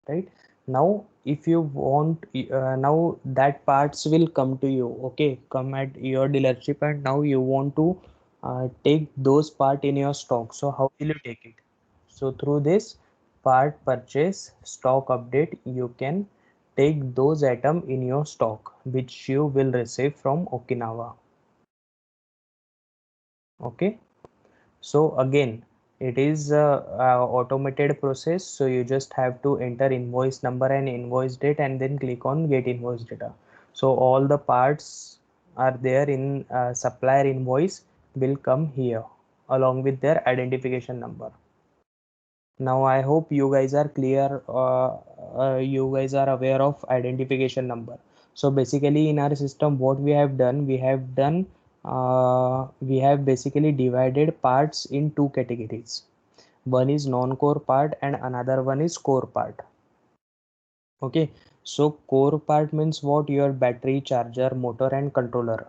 right? Now if you want, now that parts will come to you, okay, come at your dealership, and now you want to take those part in your stock. So how will you take it? So through this part purchase stock update, you can take those item in your stock which you will receive from Okinawa. Okay, so again, it is a automated process. So you just have to enter invoice number and invoice date and then click on get invoice data. So all the parts are there in supplier invoice will come here along with their identification number. Now I hope you guys are clear. You guys are aware of identification number. So basically in our system, what we have basically divided parts in two categories. One is non-core part and another one is core part. Okay, so core part means what? Your battery, charger, motor and controller.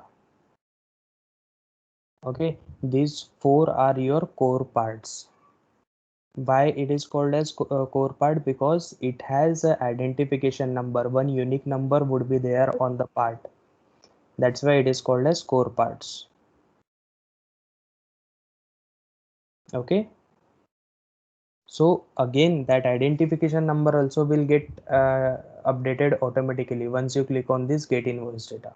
Okay, these four are your core parts. Why it is called as core part? Because it has a identification number. One unique number would be there on the part. That's why it is called as core parts. Okay, so again that identification number also will get updated automatically once you click on this get invoice data.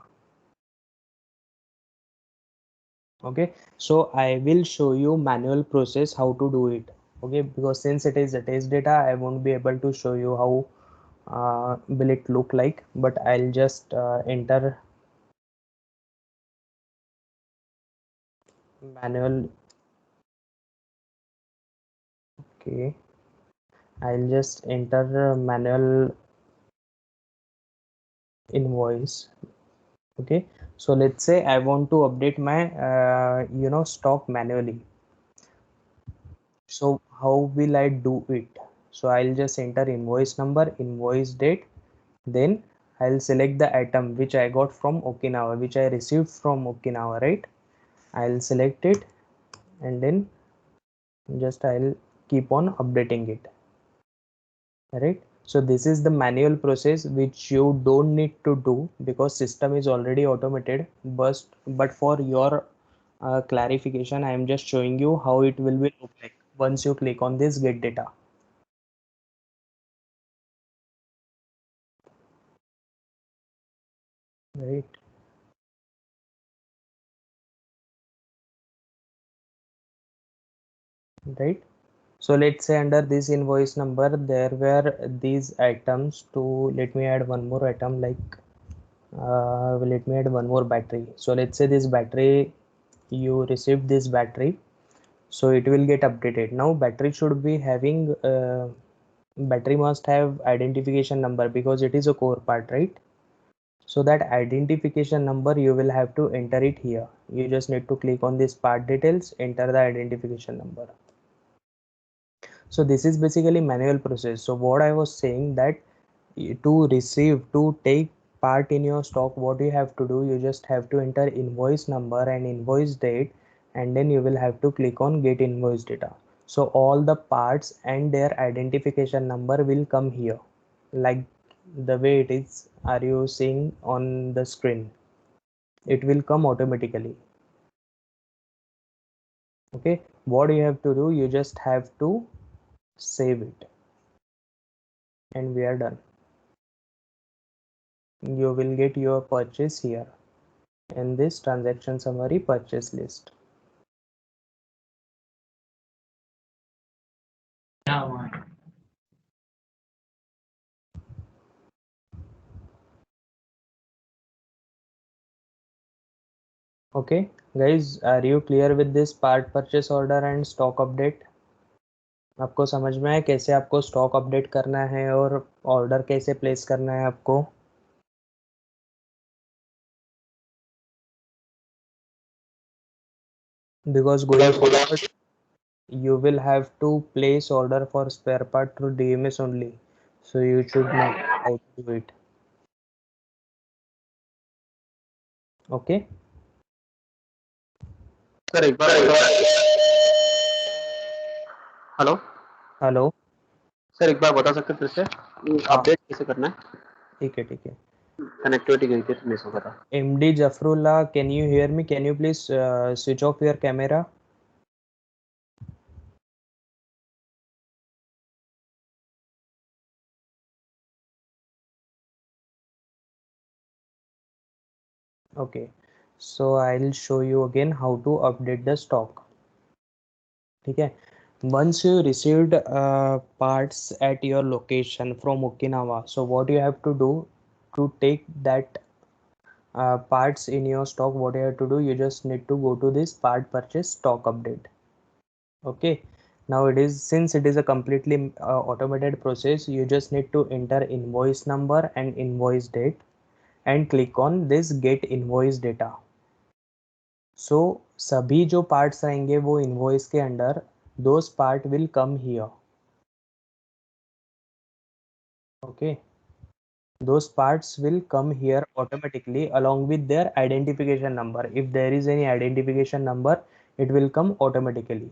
Okay, so I will show you manual process how to do it. Okay, because since it is a test data, I won't be able to show you how will it look like, but I'll just enter manual. Okay, I'll just enter manual invoice. Okay, so let's say I want to update my stock manually. So how will I do it? So I'll just enter invoice number, invoice date, then I'll select the item which I got from Okinawa, which I received from Okinawa, right? I'll select it and then just I'll keep on updating it, right? So this is the manual process which you don't need to do because system is already automated. But for your clarification, I am just showing you how it will be look like once you click on this get data, right? Right. So let's say under this invoice number there were these items to, let me add one more item like let me add one more battery. So let's say this battery, you received this battery, so it will get updated. Now battery should be having battery must have identification number because it is a core part, right? So that identification number you will have to enter it here. You just need to click on this part details, enter the identification number. So this is basically manual process. So what I was saying that to take part in your stock, what you have to do, you just have to enter invoice number and invoice date, and then you will have to click on get invoice data. So all the parts and their identification number will come here, like the way it is, are you seeing on the screen? It will come automatically. Okay, what you have to do, you just have to save it, and we are done. You will get your purchase here in this transaction summary purchase list. Okay guys, are you clear with this part purchase order and stock update? आपको समझ में है कैसे आपको stock update करना है और order कैसे प्लेस करना है आपको? Because going forward you will have to place order for spare part through DMS only, so you should know how to do it. Okay, Correct. Hello. hello. Sir एक बार बता सकते फिर से अपडेट कैसे करना है? ठीक है ठीक है. कनेक्टिविटी गई थी तो मिस हो गया था. MD Jafrullah, can you hear me? Can you please switch off your camera? Okay, so I'll show you again how to update the stock. ठीक है. Once you received parts at your location from Okinawa, so what you have to do to take that parts in your stock, what you have to do, you just need to go to this part purchase stock update. Okay, now it is, since it is a completely automated process, you just need to enter invoice number and invoice date and click on this get invoice data. So सभी जो parts रहेंगे वो invoice के under, those part will come here. Okay, those parts will come here automatically along with their identification number. If there is any identification number, it will come automatically.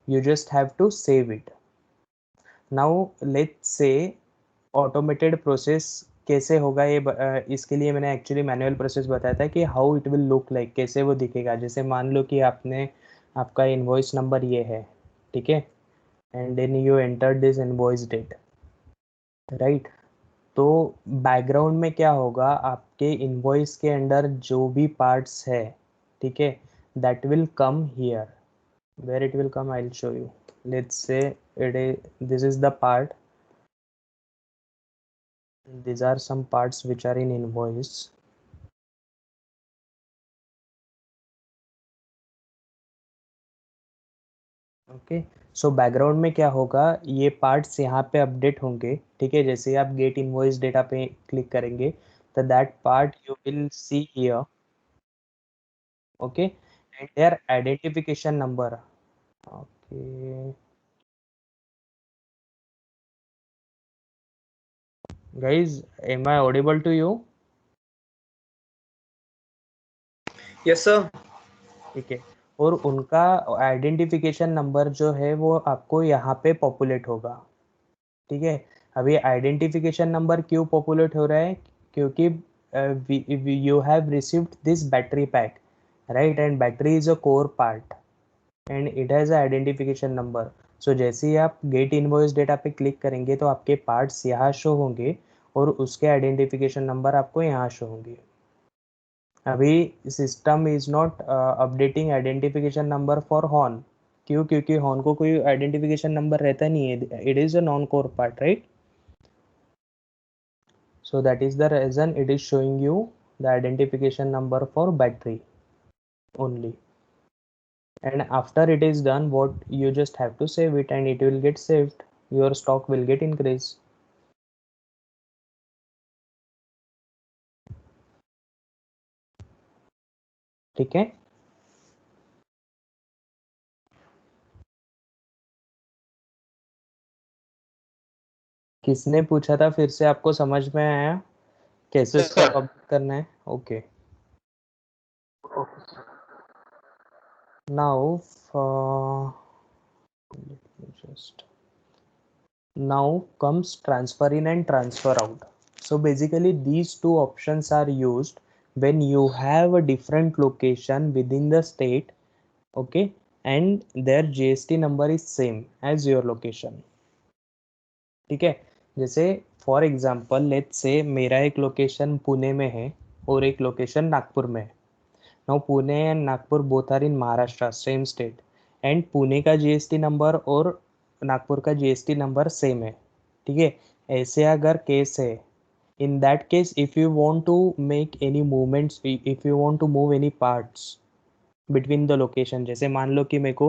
You just have to save it. Now let's say automated process कैसे होगा ये इसके लिए मैंने actually manual process बताया था कि how it will look like, कैसे वो दिखेगा. जैसे मान लो कि आपने, आपका इनवॉइस नंबर ये है, ठीक है, and then you enter this invoice date, right. तो बैकग्राउंड में क्या होगा, आपके इनवॉइस के अंडर जो भी पार्ट्स है, ठीक है, that will come here. Where it will come, I will show you. Let's say it is, this is the part. These are some parts which are in invoice. Okay, so background में क्या होगा, ये parts यहाँ पे update होंगे, ठीक है. जैसे आप गेट इनवॉइस डेटा पे क्लिक करेंगे तो that part you will see here. Okay, and there identification number. Okay guys, am I audible to you? Yes sir. ठीक है, और उनका आइडेंटिफिकेशन नंबर जो है वो आपको यहाँ पे पॉपुलेट होगा. ठीक है, अभी आइडेंटिफिकेशन नंबर क्यों पॉपुलेट हो रहा है, क्योंकि you have received this battery pack, right, and battery is a core part and it has identification number. So जैसे ही आप गेट इनवॉइस डेटा पे क्लिक करेंगे तो आपके पार्ट्स यहाँ शो होंगे और उसके आइडेंटिफिकेशन नंबर आपको यहाँ शो होंगे. अभी system is not updating identification number for horn. क्यों, क्योंकि हॉर्न को कोई आइडेंटिफिकेशन नंबर रहता नहीं है, it is a non core part, right. So that is the reason it is showing you the identification number for battery only. And after it is done, what you just have to save it and it will get saved. Your stock will get increased. ठीक है. किसने पूछा था, फिर से आपको समझ में आया कैसे स्टॉक अपडेट करना है? Okay, now just now comes transfer in and transfer out. So basically these two options are used when you have a different location within the state, okay, and their GST number is same as your location. ठीक है, जैसे for example let's say मेरा एक location Pune में है और एक location Nagpur में है. Now Pune and Nagpur both are in Maharashtra, same state, and Pune का जीएसटी नंबर और नागपुर का जीएसटी नंबर सेम है. ठीक है, ऐसे अगर केस है, in that case if you want to make any movements, if you want to move any parts between the location, जैसे मान लो कि मेरे को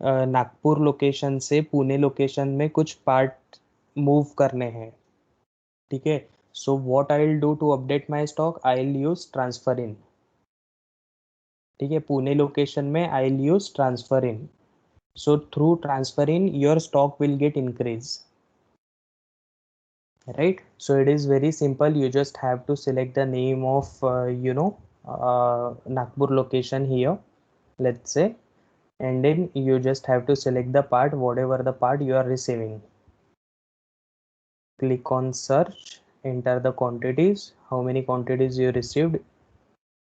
नागपुर लोकेशन से पुणे लोकेशन में कुछ पार्ट मूव करने हैं, ठीक है. So what I will do to update my stock, I will use transfer in. ठीक है, पुणे लोकेशन में I will use transfer in. So through transfer in your stock will get increase, right. So it is very simple, you just have to select the name of Nagpur location here, let's say, and then you just have to select the part, whatever the part you are receiving. click on search, enter the quantities, how many quantities you received,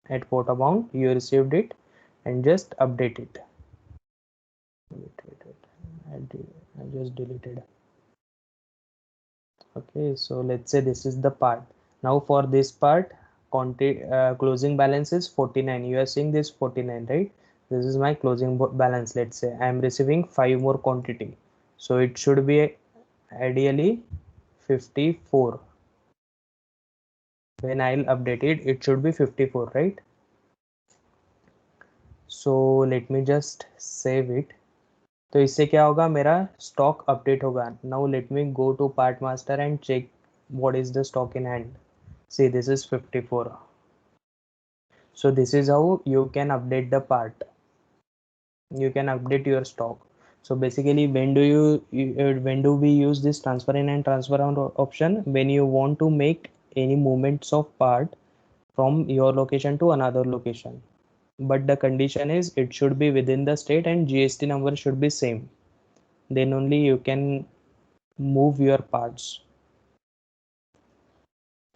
at what amount you received it, and just update it. I just deleted. Okay, so let's say this is the part. Now for this part, closing balance is 49. You are seeing this 49, right? This is my closing balance. Let's say I am receiving 5 more quantity, so it should be ideally 54. When I'll update it, it should be 54, right? So let me just save it. तो इससे क्या होगा, मेरा stock update होगा. Now let me go to part master and check what is the stock in hand. See, this is 54. So this is how you can update the part. You can update your stock. So basically, when do we use this transfer in and transfer out option? When you want to make any movements of part from your location to another location, but the condition is it should be within the state and GST number should be same. Then only you can move your parts.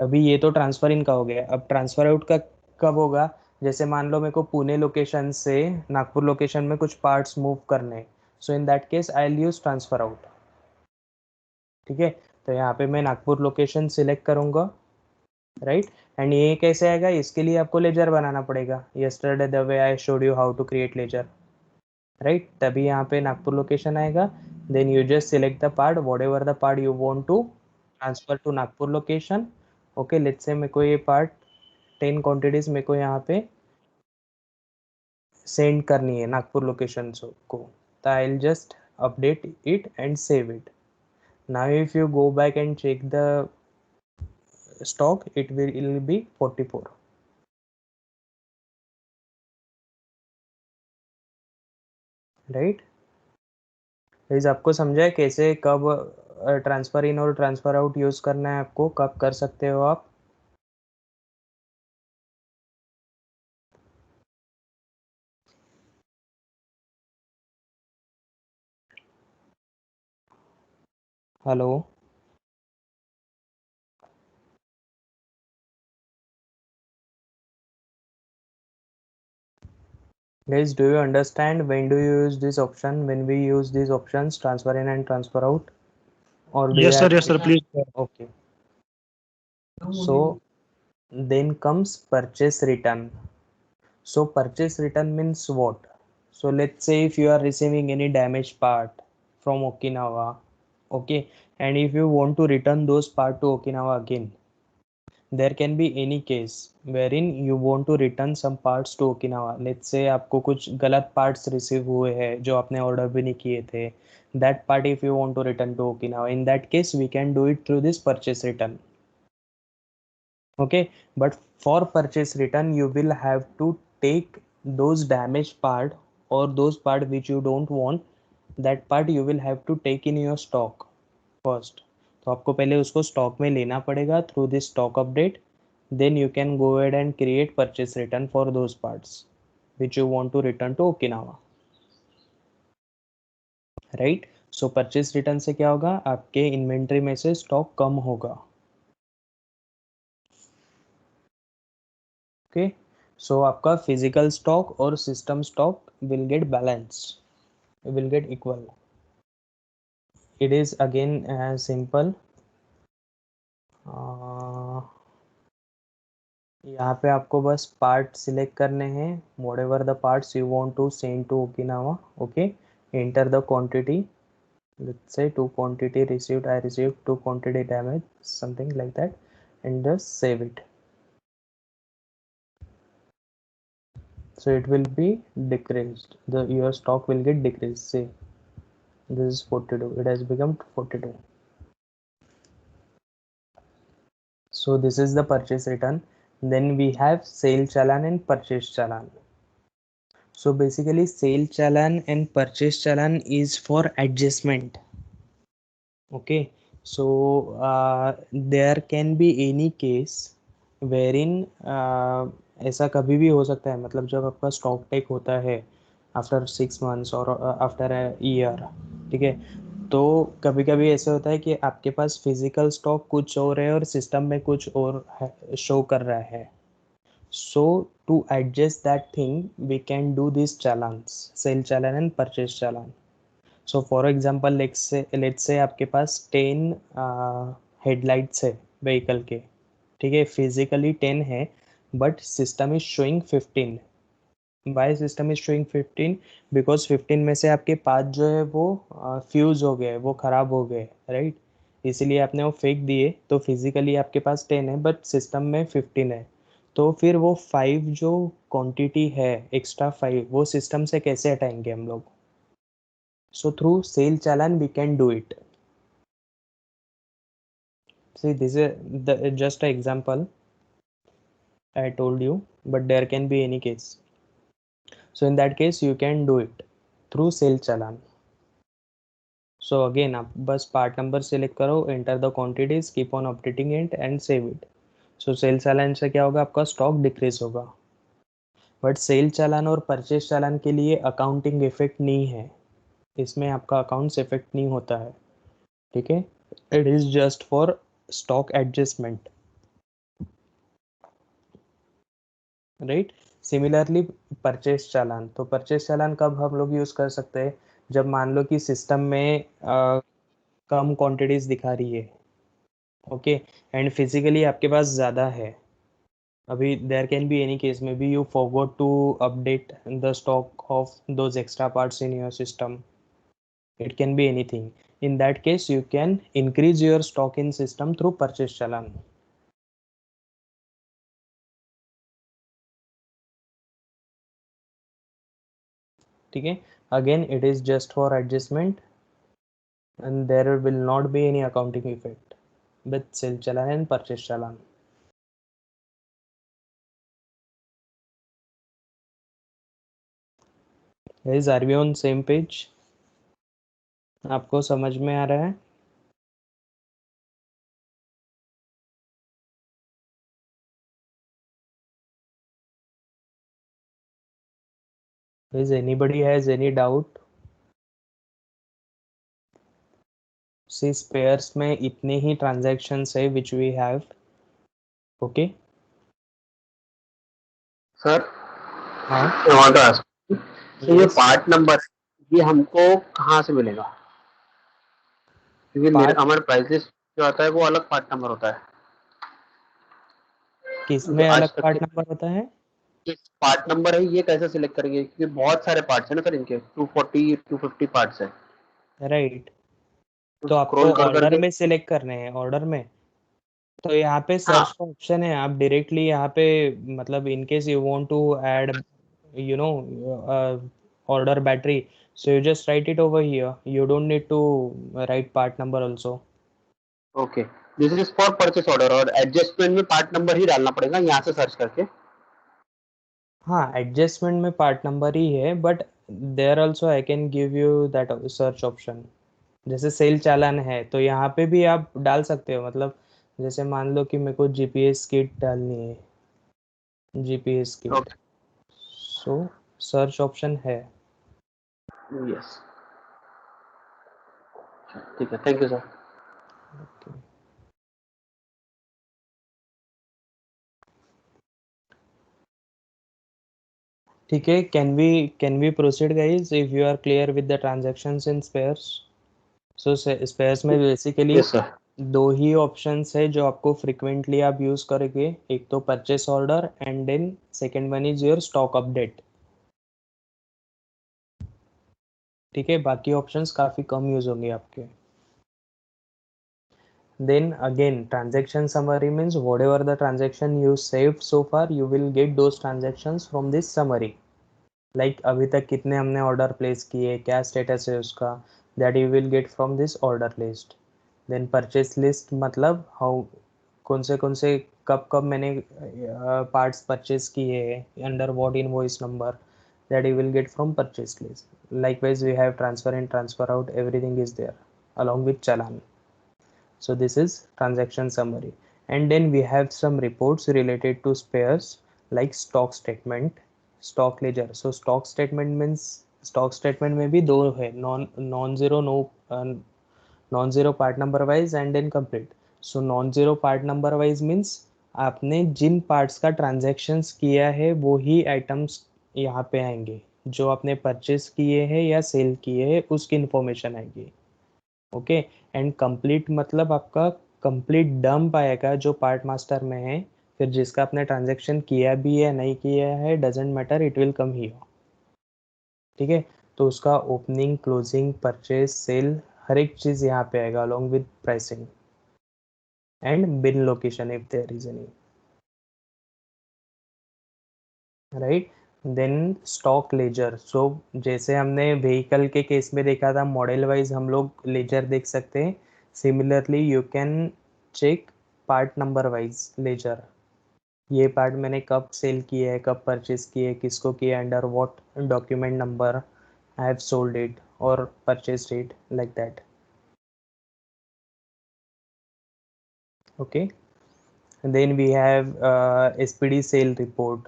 अभी ये तो transfer इन का हो गया. अब transfer out का कब होगा? जैसे मान लो मेरे को पुणे लोकेशन से नागपुर लोकेशन में कुछ पार्ट्स मूव करने, so in that case I will use transfer out. ठीक है, तो यहाँ पे मैं नागपुर लोकेशन सिलेक्ट करूँगा, राइट. एंड ये कैसे आएगा? इसके लिए आपको लेजर बनाना पड़ेगा. Yesterday the way I showed you how to create ledger, right. तभी यहाँ पे नागपुर लोकेशन आएगा. Then you just select the part, whatever the part you want to transfer to Nagpur location. Okay, let's say मेरे को ये part 10 quantities मेरे को यहाँ पे सेंड करनी है नागपुर लोकेशन को. तो I will just update it and save it. Now if you go back and check the stock, it will be 44, right. Guys, आपको समझा है कैसे कब ट्रांसफर इन और ट्रांसफर आउट यूज करना है, आपको कब कर सकते हो आप. Hello guys, do you understand when do you use this option, when we use these options, transfer in and transfer out, or do Yes, you sir. Yes, sir. Please. Okay, so then comes purchase return. So purchase return means what? So let's say if you are receiving any damaged part from Okinawa, okay, and if you want to return those part to Okinawa again, there can be any case wherein you want to return some parts to Okinawa. Let's say आपको कुछ गलत parts receive हुए हैं जो आपने order भी नहीं किए थे. That part if you want to return to Okinawa, in that case we can do it through this purchase return. Okay, but for purchase return you will have to take those damaged part or those part which you don't want, that part you will have to take in your stock first. तो आपको पहले उसको stock में लेना पड़ेगा through this stock update. Then you can go ahead and create purchase return for those parts which you want to return to Okinawa, right. So purchase return से क्या होगा, आपके इन्वेंट्री में से स्टॉक कम होगा. Okay, so आपका physical stock और system stock will get balanced, will get equal. It is again simple. यहाँ पे आपको बस पार्ट सिलेक्ट करने हैं, whatever the parts you want to send to Okinawa. Okay, enter the quantity. Let's say 2 quantity received, I received 2 quantity damage, something like that, and just save it. So it will be decreased, your stock will get decreased. See, this is 42, it has become 42. So this is the purchase return. Then we have sale challan and purchase challan. So basically sale challan and purchase challan is for adjustment. Okay, so there can be any case wherein ऐसा कभी भी हो सकता है, मतलब जब आपका stock take होता है आफ्टर 6 months और आफ्टर अ ईयर, ठीक है, तो कभी कभी ऐसे होता है कि आपके पास फिजिकल स्टॉक कुछ और है और सिस्टम में कुछ और शो कर रहा है. So to adjust that thing, we can do these challans, sale challan and purchase challan. So for example, let's say आपके पास 10 हेडलाइट्स है व्हीकल के. ठीक है, फिजिकली 10 है but system is showing 15. Why system is showing 15? Because 15 में से आपके 5 जो है वो फ्यूज हो गए, वो खराब हो गए, राइट. इसीलिए आपने वो फेंक दिए. तो फिजिकली आपके पास 10 है बट सिस्टम में 15 है. तो फिर वो 5 जो क्वांटिटी है, एक्स्ट्रा 5, वो सिस्टम से कैसे हटाएंगे हम लोग? So through sale challan we can do it. See, this is just an example I told you, but there can be any case. So in that case, you can do it through sale challan. So again, आप बस part number select करो, enter the quantities, keep on updating it and save it. So sale challan से क्या होगा, आपका stock decrease होगा. But cell चालान और purchase चालान के लिए अकाउंटिंग इफेक्ट नहीं है. इसमें आपका अकाउंट्स इफेक्ट नहीं होता है. ठीक है, it is just for stock adjustment, right. Similarly purchase challan, तो परचेज चालान कब हम लोग यूज कर सकते हैं? जब मान लो कि सिस्टम में कम क्वांटिटीज दिखा रही है, ओके, एंड फिजिकली आपके पास ज़्यादा है. अभी there can be any case, maybe you forgot to update the stock of those extra parts in your system. It can be anything. In that case, you can increase your stock in system through purchase challan. ठीक है, again it is just for adjustment and there will not be any accounting effect with sale challan and purchase challan. Guys, are we on same page? आपको समझ में आ रहा है? Is anybody has any doubt? See, spares में इतने ही transactions है which we have. Okay. Sir, हाँ. I want to ask, तो ये Yes. पार्ट नंबर ये हमको कहाँ से मिलेगा? क्योंकि मेरे Part हमारे प्राइस लिस्ट जो आता है वो अलग पार्ट नंबर होता है. जो किसमें आज अलग तक पार्ट के नंबर होता है? पार्ट नंबर है ये कैसे सिलेक्ट करेंगे? क्योंकि बहुत सारे पार्ट्स हैं ना सर, इनके 240 250 पार्ट्स है. राइट. तो तो आपको स्क्रॉल कर ऑर्डर करके. में सिलेक्ट करने हैं, ऑर्डर में. तो यहाँ पे हाँ. सर्च का ऑप्शन है, आप डायरेक्टली यहाँ पे, मतलब in case you want to add, you know, order battery, so you just write it over here. You don't need to write part number also. Okay, this is for purchase order और adjustment में part number ही डालना पड़ेगा यहाँ से search करके. हाँ, adjustment में पार्ट नंबर ही है but there also I can give you that search option. जैसे सेल चालान है तो यहाँ पे भी आप डाल सकते हो, मतलब जैसे मान लो कि मेरे को जीपीएस किट डालनी है, GPS kit, okay. So search option है. यस, ठीक है, थैंक यू सर. ठीक है, can we proceed guys if you are clear with the transactions in spares. So spares में बेसिकली यस सर. दो ही ऑप्शंस है जो आपको फ्रिक्वेंटली आप यूज करोगे. एक तो purchase order and then second one is your stock update. ठीक है, बाकी ऑप्शंस काफी कम यूज होंगे आपके. Then again, transaction summary means whatever the transaction you saved so far, you will get those transactions from this summary. Like अभी तक कितने हमने ऑर्डर प्लेस किए, क्या स्टेटस है उसका, that you will get from this order list. Then purchase list, मतलब how, कौन से कब कब मैंने पार्ट्स परचेज किए, under what invoice number, that you will get from purchase list. Likewise, we have transfer in, transfer out, everything is there along with challan. So this is transaction summary. And then we have some reports related to spares like stock statement, stock ledger. So stock statement means stock statement में भी दो है, non zero, no Non-zero part number wise and then complete. So non-zero part number wise means आपने जिन parts का transactions किया है वो ही items यहाँ पे आएंगे, जो आपने परचेस किए हैं या सेल किए हैं उसकी इंफॉर्मेशन आएगी. ओके. एंड कंप्लीट मतलब आपका कंप्लीट डंप आएगा जो पार्ट मास्टर में है, फिर जिसका आपने ट्रांजैक्शन किया भी है नहीं किया है doesn't matter, it will come here. ठीक है. तो उसका ओपनिंग, क्लोजिंग, परचेज, सेल, हर एक चीज़ यहाँ पे आएगा along with pricing and bin location if there is any. Right. Then stock ledger. So जैसे हमने व्हीकल के केस में देखा था, मॉडल वाइज हम लोग लेजर देख सकते हैं. Similarly you can check part number wise ledger. ये पार्ट मैंने कब सेल किया है, कब परचेज किया है, किसको किया, under what document number I have sold it और purchase date, like that. Okay. Then we have SPD sale report,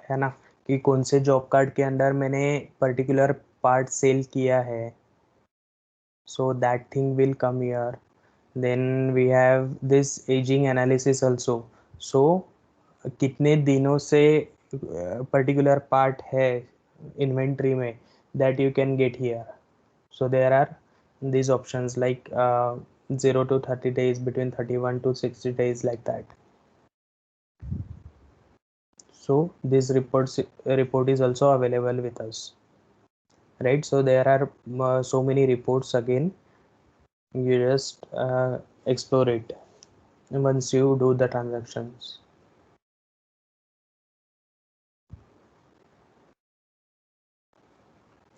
है ना, कि कौन से जॉब कार्ड के अंदर मैंने पर्टिकुलर पार्ट सेल किया है. So that thing will come here. Then we have this ageing analysis also. सो कितने दिनों से पर्टिकुलर पार्ट है इन्वेंट्री में, that you can get here. So there are these options like 0 to 30 days, between 31 to 60 days, like that. So this report is also available with us, right? So there are so many reports. Again, you just explore it once you do the transactions.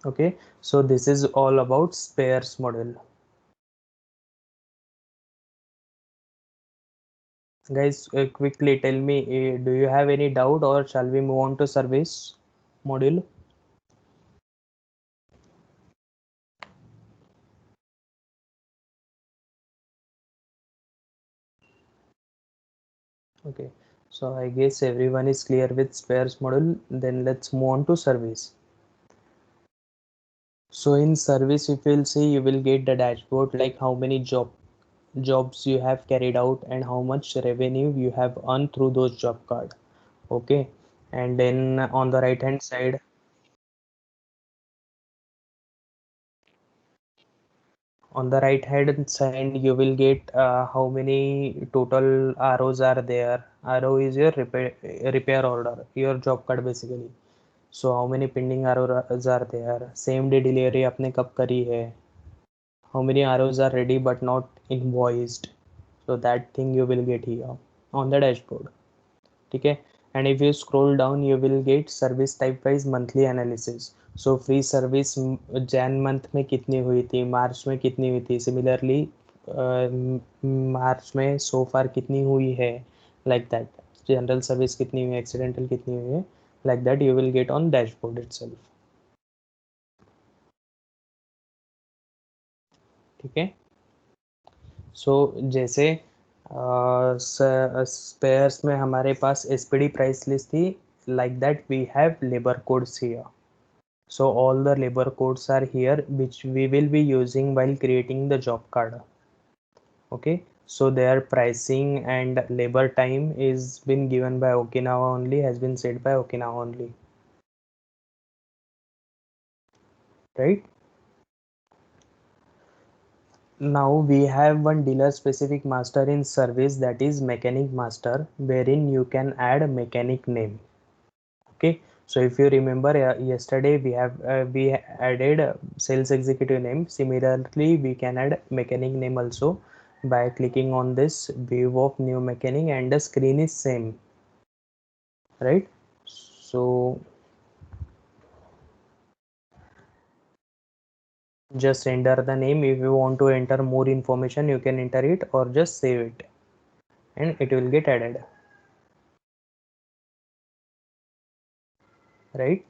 Okay, so this is all about spares model. Guys, quickly tell me, do you have any doubt or shall we move on to service module? Okay, so I guess everyone is clear with spares model. Then let's move on to service. So in service, if you'll see, you will get the dashboard, like how many jobs you have carried out and how much revenue you have earned through those job card. Okay, and then on the right hand side, you will get how many total ROs are there. RO is your repair order, your job card basically. So how many pending ROs are there, same day delivery आपने कब करी है, how many ROs are ready but not invoiced. So that thing you will get here on the dashboard. ठीक है. And if you scroll down, you will get service type wise monthly analysis. So free service Jain month में कितनी हुई थी, मार्च में कितनी हुई थी, सिमिलरली मार्च में सो फार कितनी हुई है, लाइक दैट. जनरल सर्विस कितनी हुई, एक्सीडेंटल कितनी हुई है, like that you will get on dashboard itself. ठीक है. सो जैसे स्पेयर्स में हमारे पास एसपीडी प्राइस लिस्ट थी, like that we have labour codes here. So all the labor codes are here which we will be using while creating the job card. Okay, so their pricing and labor time is been given by Okinawa only, has been said by Okinawa only, right? Now we have one dealer specific master in service, that is mechanic master, wherein you can add mechanic name. Okay, so if you remember yesterday we added sales executive name. Similarly we can add mechanic name also by clicking on this view of new mechanic, and the screen is same, right? So just enter the name. If you want to enter more information, you can enter it or just save it and it will get added, right?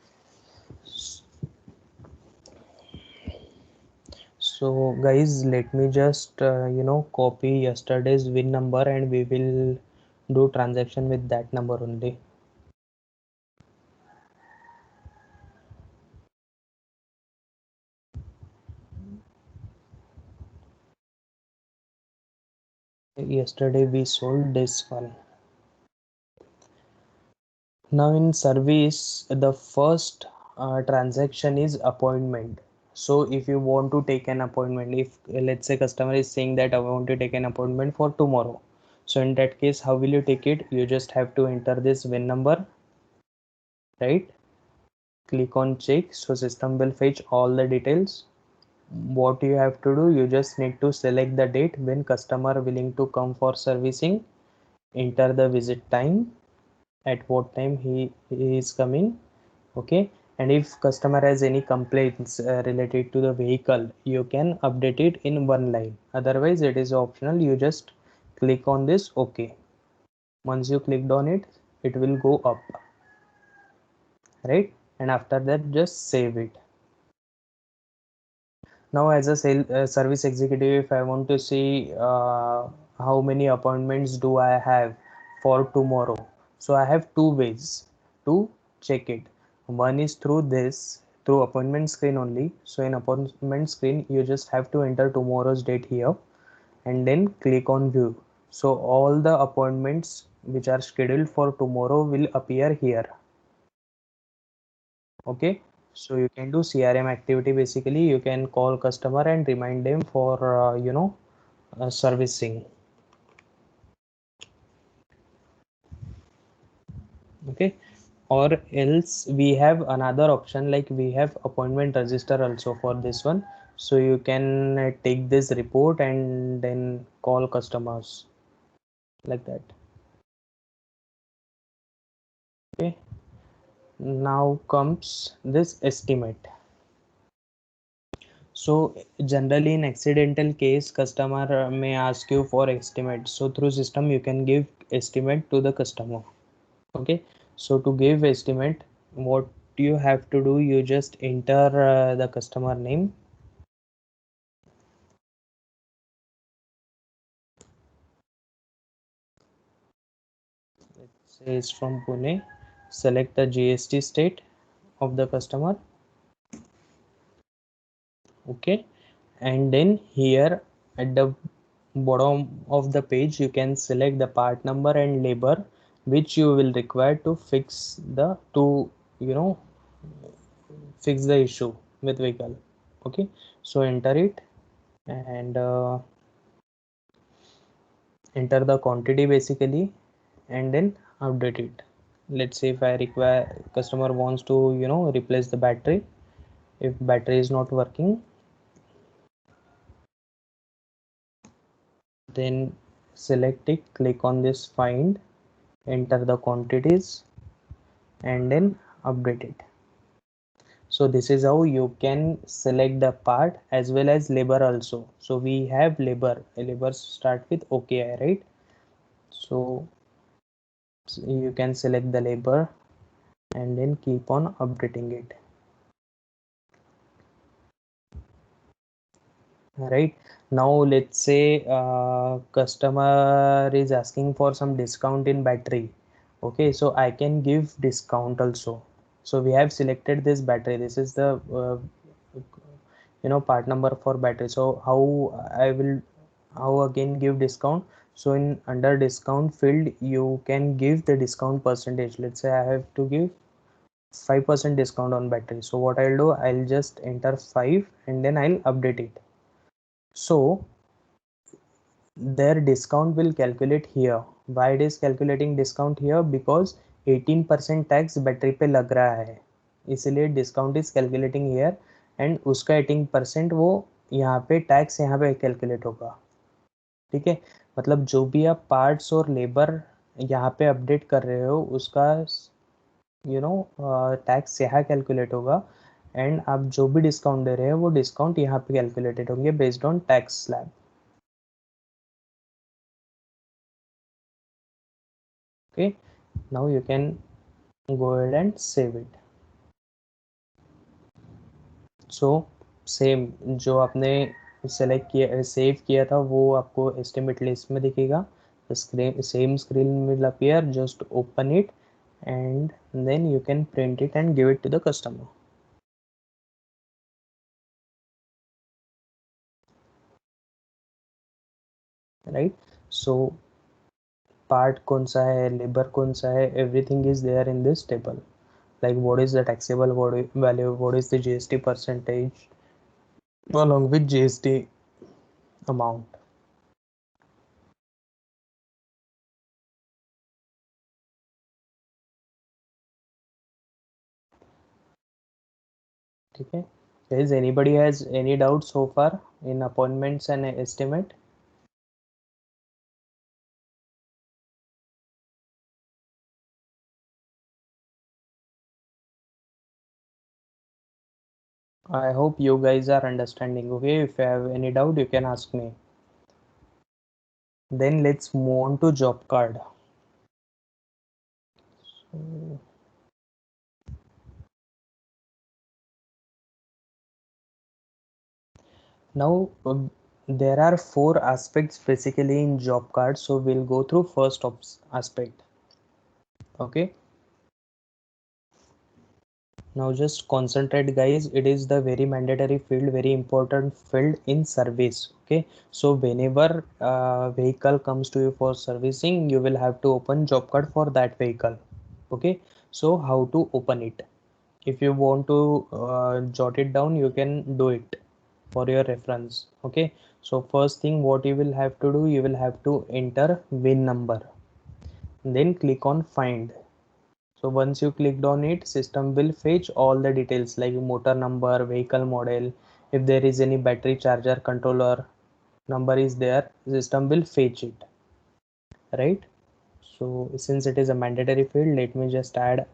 So guys, let me just copy yesterday's win number and we will do transaction with that number only. Yesterday we sold this one. Now in service, the first transaction is appointment. So if you want to take an appointment, if let's say customer is saying that I want to take an appointment for tomorrow, so in that case, how will you take it? You just have to enter this VIN number, right? Click on check, so system will fetch all the details. What you have to do, you just need to select the date when customer willing to come for servicing, enter the visit time, at what time he is coming, okay, and if customer has any complaints related to the vehicle, you can update it in one line, otherwise it is optional. You just click on this okay. Once you clicked on it, it will go up, right? And after that just save it. Now as a service executive, if I want to see how many appointments do I have for tomorrow, so I have two ways to check it. One is through this, through appointment screen only. So in appointment screen, you just have to enter tomorrow's date here and then click on view. So all the appointments which are scheduled for tomorrow will appear here. Okay, so you can do CRM activity. Basically you can call customer and remind them for servicing. Okay, or else we have another option, like we have appointment register also for this one. So you can take this report and then call customers like that. Okay, now comes this estimate. So generally in accidental case, customer may ask you for estimate. So through system you can give estimate to the customer. Okay, so to give estimate, what you have to do, you just enter the customer name. Let's say it's from Pune. Select the GST state of the customer. Okay, and then here at the bottom of the page you can select the part number and labor which you will require to fix the you know fix the issue with vehicle. Okay, so enter it and enter the quantity basically, and then update it. Let's say if I require, customer wants to replace the battery. If battery is not working, then select it, click on this find, enter the quantities, and then update it. So this is how you can select the part as well as labor also. So we have labor start with OKI, right? So you can select the labor and then keep on updating it, right? Now let's say customer is asking for some discount in battery. Okay, so I can give discount also. So we have selected this battery, this is the part number for battery. So how again give discount? So in under discount field you can give the discount percentage. Let's say I have to give 5% discount on battery. So what I'll do, I'll just enter 5 and then I'll update it. So their discount will calculate here. Why it is calculating discount here? Because 18% tax battery पे लग रहा है, इसलिए discount is calculating here, and उसका 18% वो यहाँ पे tax यहाँ पे कैलकुलेट होगा. ठीक है, मतलब जो भी आप पार्ट्स और लेबर यहाँ पे अपडेट कर रहे हो उसका टैक्स यहाँ कैलकुलेट होगा, एंड आप जो भी डिस्काउंट दे रहे हो वो डिस्काउंट यहाँ पे कैलकुलेटेड होंगे based on tax slab. Okay, now you can go ahead and save it. So same जो आपने सेलेक्ट किया सेव किया था वो आपको एस्टिमेट लिस्ट में दिखेगा. The same screen will appear, just open it and then you can print it and give it to the customer. Right, So part कौन सा है, labor कौन सा है, everything is there in this table. Like what is the taxable value, what is the GST percentage along with GST amount. ठीक है. Is anybody has any doubt so far in appointments and estimate? I hope you guys are understanding. Okay, if you have any doubt you can ask me. Then let's move on to job card. So, now there are four aspects basically in job card, so we'll go through first aspect. Okay, now just concentrate guys, it is the very mandatory field, very important field in service. Okay, so whenever vehicle comes to you for servicing, you will have to open job card for that vehicle. Okay, so how to open it? If you want to jot it down, you can do it for your reference. Okay, so first thing what you will have to do, you will have to enter VIN number, then click on find. So once you clicked on it, system will fetch all the details like motor number, vehicle model, if there is any battery charger controller number is there, system will fetch it, right? So since it is a mandatory field, let me just add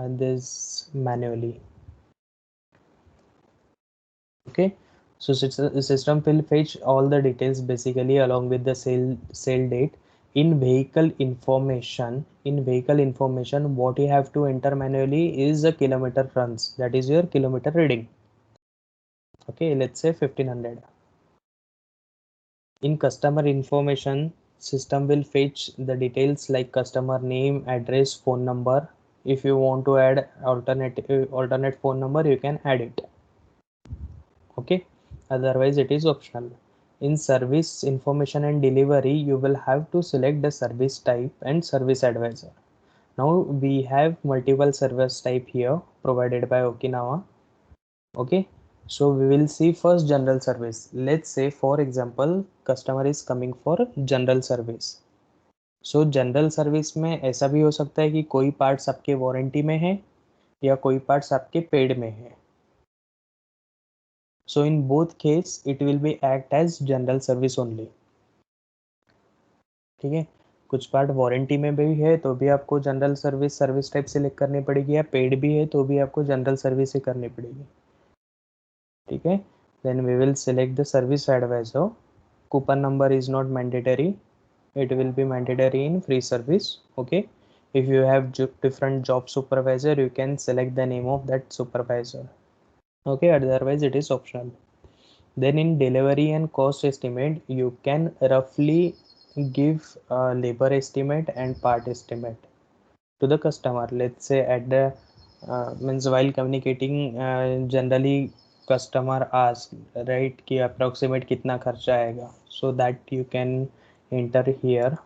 this manually. Okay, so system will fetch all the details basically along with the sale date. In vehicle information, what you have to enter manually is the kilometer runs, that is your kilometer reading. Okay, let's say 1500. In customer information, system will fetch the details like customer name, address, phone number. If you want to add alternate phone number, you can add it. Okay, otherwise it is optional. In service information and delivery, you will have to select the service type and service advisor. Now we have multiple service type here provided by Okinawa. Okay, so we will see first general service. Let's say for example customer is coming for general service. So general service में ऐसा भी हो सकता है कि कोई parts आपके warranty में है या कोई पार्ट्स आपके पेड में है. So in both case it will be act as general service only. ठीक है, कुछ पार्ट वारंटी में भी है तो भी आपको जनरल सर्विस टाइप सेलेक्ट करनी पड़ेगी, या पेड भी है तो भी आपको जनरल सर्विस ही करनी पड़ेगी. ठीक है, then we will select the service advisor. Coupon number is not mandatory, it will be mandatory in free service. Okay, if you have different job supervisor, you can select the name of that supervisor. Okay, otherwise it is optional. Then in delivery and cost estimate, you can roughly give a labor estimate and part estimate to the customer. Let's say at the means while communicating, generally customer ask, right, कि approximate कितना खर्चा आएगा, so that you can enter here.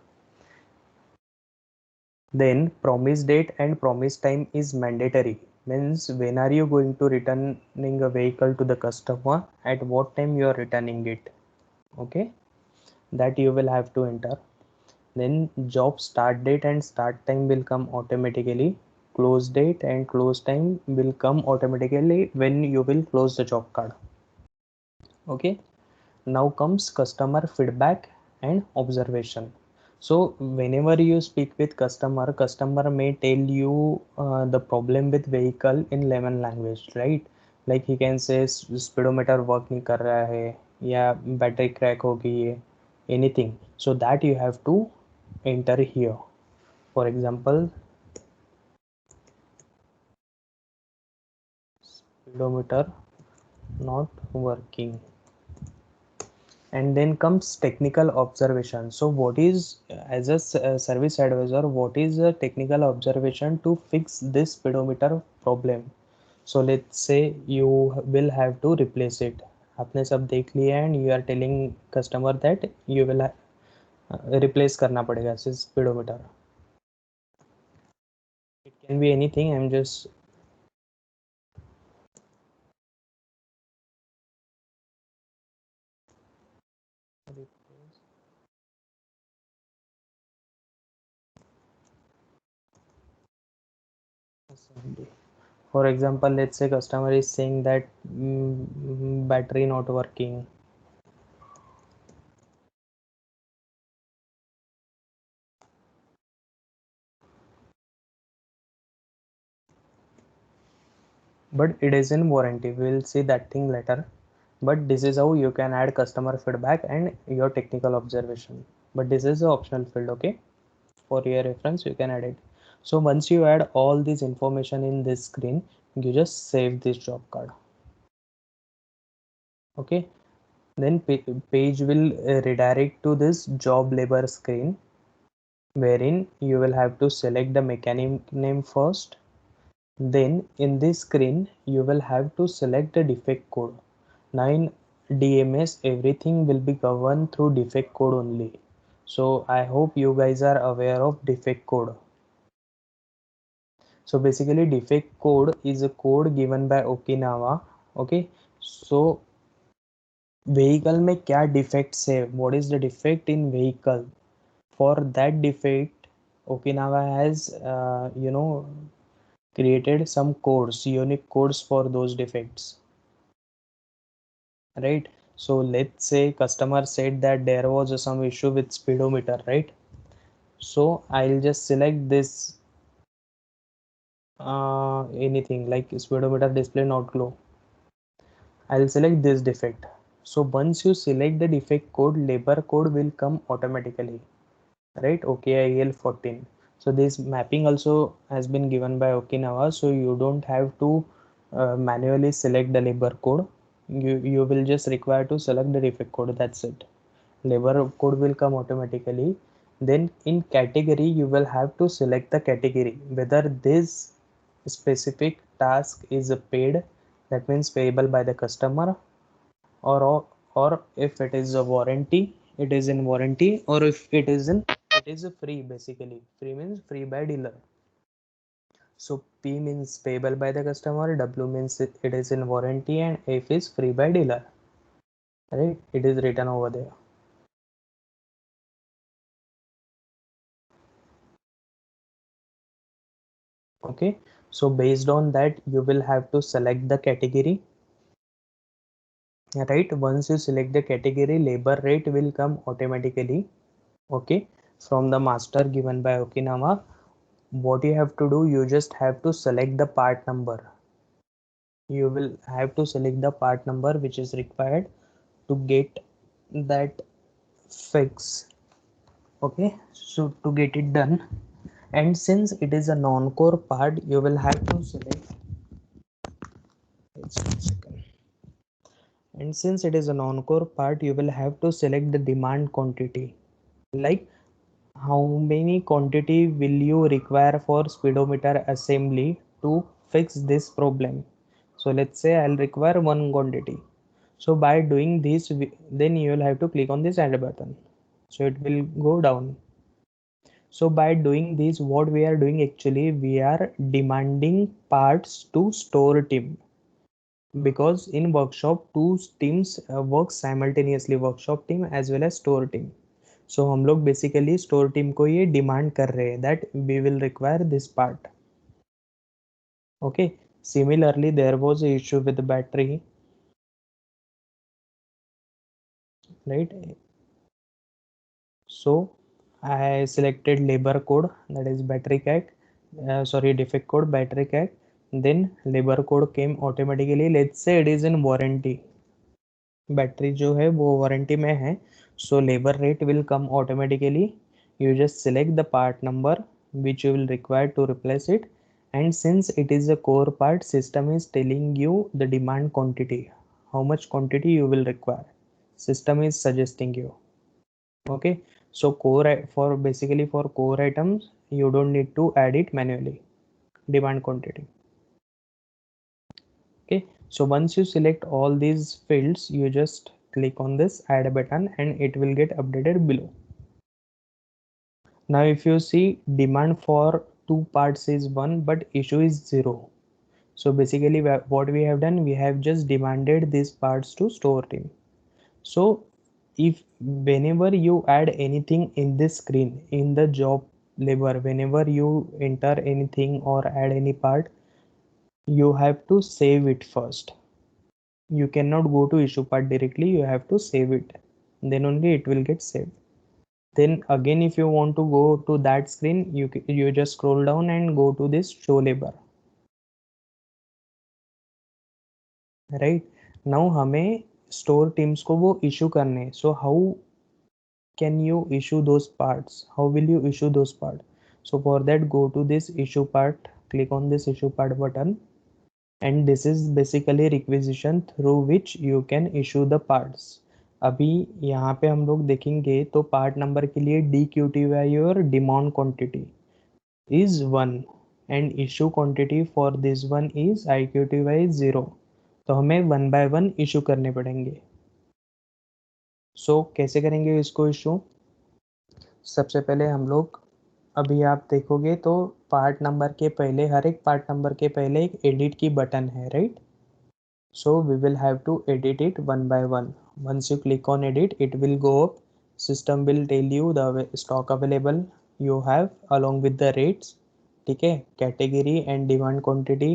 Then promise date and promise time is mandatory, means when are you going to returning a vehicle to the customer, at what time you are returning it. Okay, that you will have to enter. Then job start date and start time will come automatically, close date and close time will come automatically when you will close the job card. Okay, now comes customer feedback and observation. So whenever you speak with customer may tell you the problem with vehicle in lemon language, right? Like he can say speedometer work नहीं कर रहा है या battery crack हो गई है, anything. So that you have to enter here. For example, speedometer not working. And then comes technical observation. So what is, as a service advisor, what is a technical observation to fix this speedometer problem? So let's say you will have to replace it. आपने सब देख लिया and you are telling customer that you will replace करना पड़ेगा speedometer. It can be anything. I am just for example, let's say customer is saying that battery not working. But it is in warranty. We will see that thing later. But this is how you can add customer feedback and your technical observation. But this is the optional field, okay? For your reference, you can add it. So once you add all this information in this screen, you just save this job card. Okay. Then page will redirect to this job labor screen, wherein you will have to select the mechanic name first. Then in this screen, you will have to select the defect code. Now in DMS, everything will be governed through defect code only. So I hope you guys are aware of defect code. So basically defect code is a code given by Okinawa. Okay. So vehicle में क्या defects है? What is the defect in vehicle? For that defect, Okinawa has created some codes, unique codes for those defects. Right. So let's say customer said that there was some issue with speedometer, right? So I'll just select this anything like speedometer display not glow. I'll select this defect. So once you select the defect code, labor code will come automatically, right? OKIL 14. So this mapping also has been given by Okinawa, so you don't have to manually select the labor code. You will just require to select the defect code. That's it. Labor code will come automatically. Then in category, you will have to select the category, whether this specific task is paid, that means payable by the customer, or if it is a warranty, it is in warranty, or if it is in, it is a free. Basically free means free by dealer. So P means payable by the customer, W means it is in warranty, and F is free by dealer, right? It is written over there. Okay, so based on that you will have to select the category, right? Once you select the category, labor rate will come automatically, okay, from the master given by Okinawa. What you have to do, you just have to select the part number. You will have to select the part number which is required to get that fix. Okay, so to get it done, and since it is a non-core part, you will have to select, just 1 second. And since it is a non-core part, you will have to select the demand quantity, like how many quantity will you require for speedometer assembly to fix this problem. So let's say I'll require one quantity. So by doing this, then you will have to click on this add button, so it will go down. So by doing this, what we are doing, actually we are demanding parts to store team, because in workshop two teams work simultaneously, workshop team as well as store team. So हम लोग basically store team को ये demand कर रहे हैं that we will require this part. Okay. Similarly, there was a issue with the battery, right? So I selected labor code, that is battery cat, defect code battery cat. Then labor code came automatically. Let's say it is in warranty, battery जो है वो warranty में है, so labor rate will come automatically. You just select the part number which you will require to replace it, and since it is a core part, system is telling you the demand quantity, how much quantity you will require, system is suggesting you. Okay, so for basically for core items you don't need to add it manually, demand quantity. Okay, so once you select all these fields, you just click on this add button and it will get updated below. Now if you see, demand for 2 parts is 1 but issue is 0. So basically what we have done, we have just demanded these parts to store team. So if whenever you add anything in this screen, in the job labor, whenever you enter anything or add any part, you have to save it first. You cannot go to issue part directly, you have to save it, then only it will get saved. Then again, if you want to go to that screen, you just scroll down and go to this show labor. Right now हमें store teams को वो issue करने, so how can you issue those parts? How will you issue those parts? So for that, go to this issue part, click on this issue part button, and this is basically requisition through which you can issue the parts. अभी यहाँ पे हम लोग देखेंगे तो part number के लिए DQTY और demand quantity is 1 and issue quantity for this one is IQTY is 0. तो हमें 1 by 1 इशू करने पड़ेंगे. कैसे करेंगे इसको इशू? सबसे पहले हम लोग, अभी आप देखोगे तो पार्ट नंबर के पहले, हर एक पार्ट नंबर के पहले एक एडिट की बटन है, right? So we will have to edit it one by one. Once you click on edit, it will go up. System will tell you the stock available you have along with the rates. ठीक है, category and demand quantity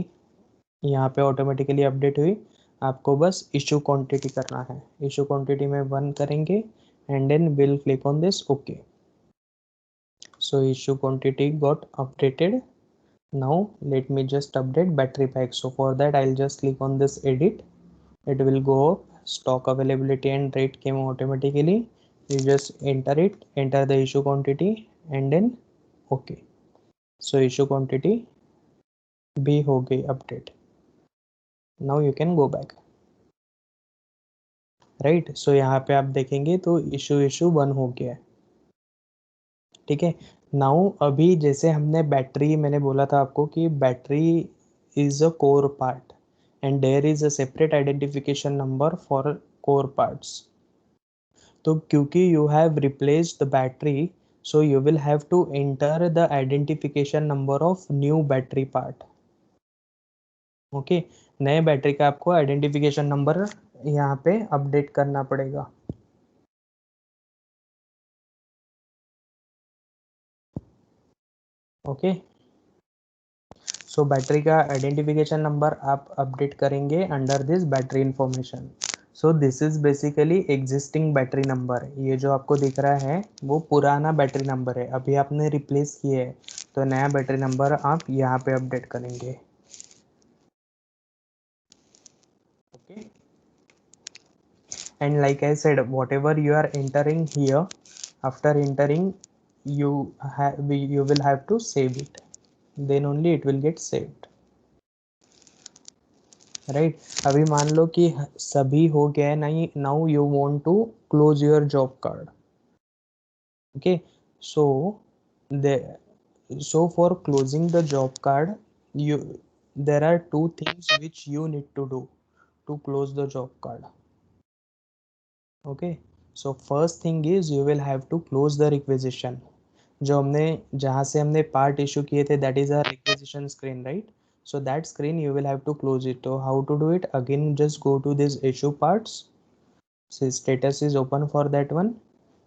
यहाँ पे automatically update हुई. आपको बस issue quantity करना है. Issue quantity में 1 करेंगे and then will click on this okay. So issue quantity got updated. Now let me just update battery pack. So for that, I'll just click on this edit. It will go up. Stock availability and rate came automatically. You just enter it, enter the issue quantity and then okay. So issue quantity भी हो गई update. Now you can go back. Right? So यहाँ पे आप देखेंगे तो issue 1 हो गया है. ठीक है. नाउ अभी जैसे हमने बैटरी, मैंने बोला था आपको कि battery is a core part and there is a separate identification number for core parts. तो क्योंकि you have replaced the battery, so you will have to enter the identification number of new battery part. Okay, नए battery का आपको identification number यहाँ पे update करना पड़ेगा. Okay, so battery का आइडेंटिफिकेशन नंबर आप अपडेट करेंगे under this battery information. So this is basically existing battery number. ये जो आपको दिख रहा है वो पुराना बैटरी नंबर है, अभी आपने रिप्लेस किया है, तो नया बैटरी नंबर आप यहाँ पे अपडेट करेंगे. Okay, and like I said, whatever you are entering here, after entering you will have to save it, then only it will get saved. Right अभी मान लो कि सभी हो गया नहीं. Now you want to close your job card. Okay, so the so for closing the job card, you there are two things which you need to do to close the job card. Okay, so first thing is you will have to close the requisition. जो हमने, जहाँ से हमने part issue किए थे, that is our requisition screen, right? So that screen you will have to close it. So how to do it? Again, just go to this issue parts. So status is open for that one.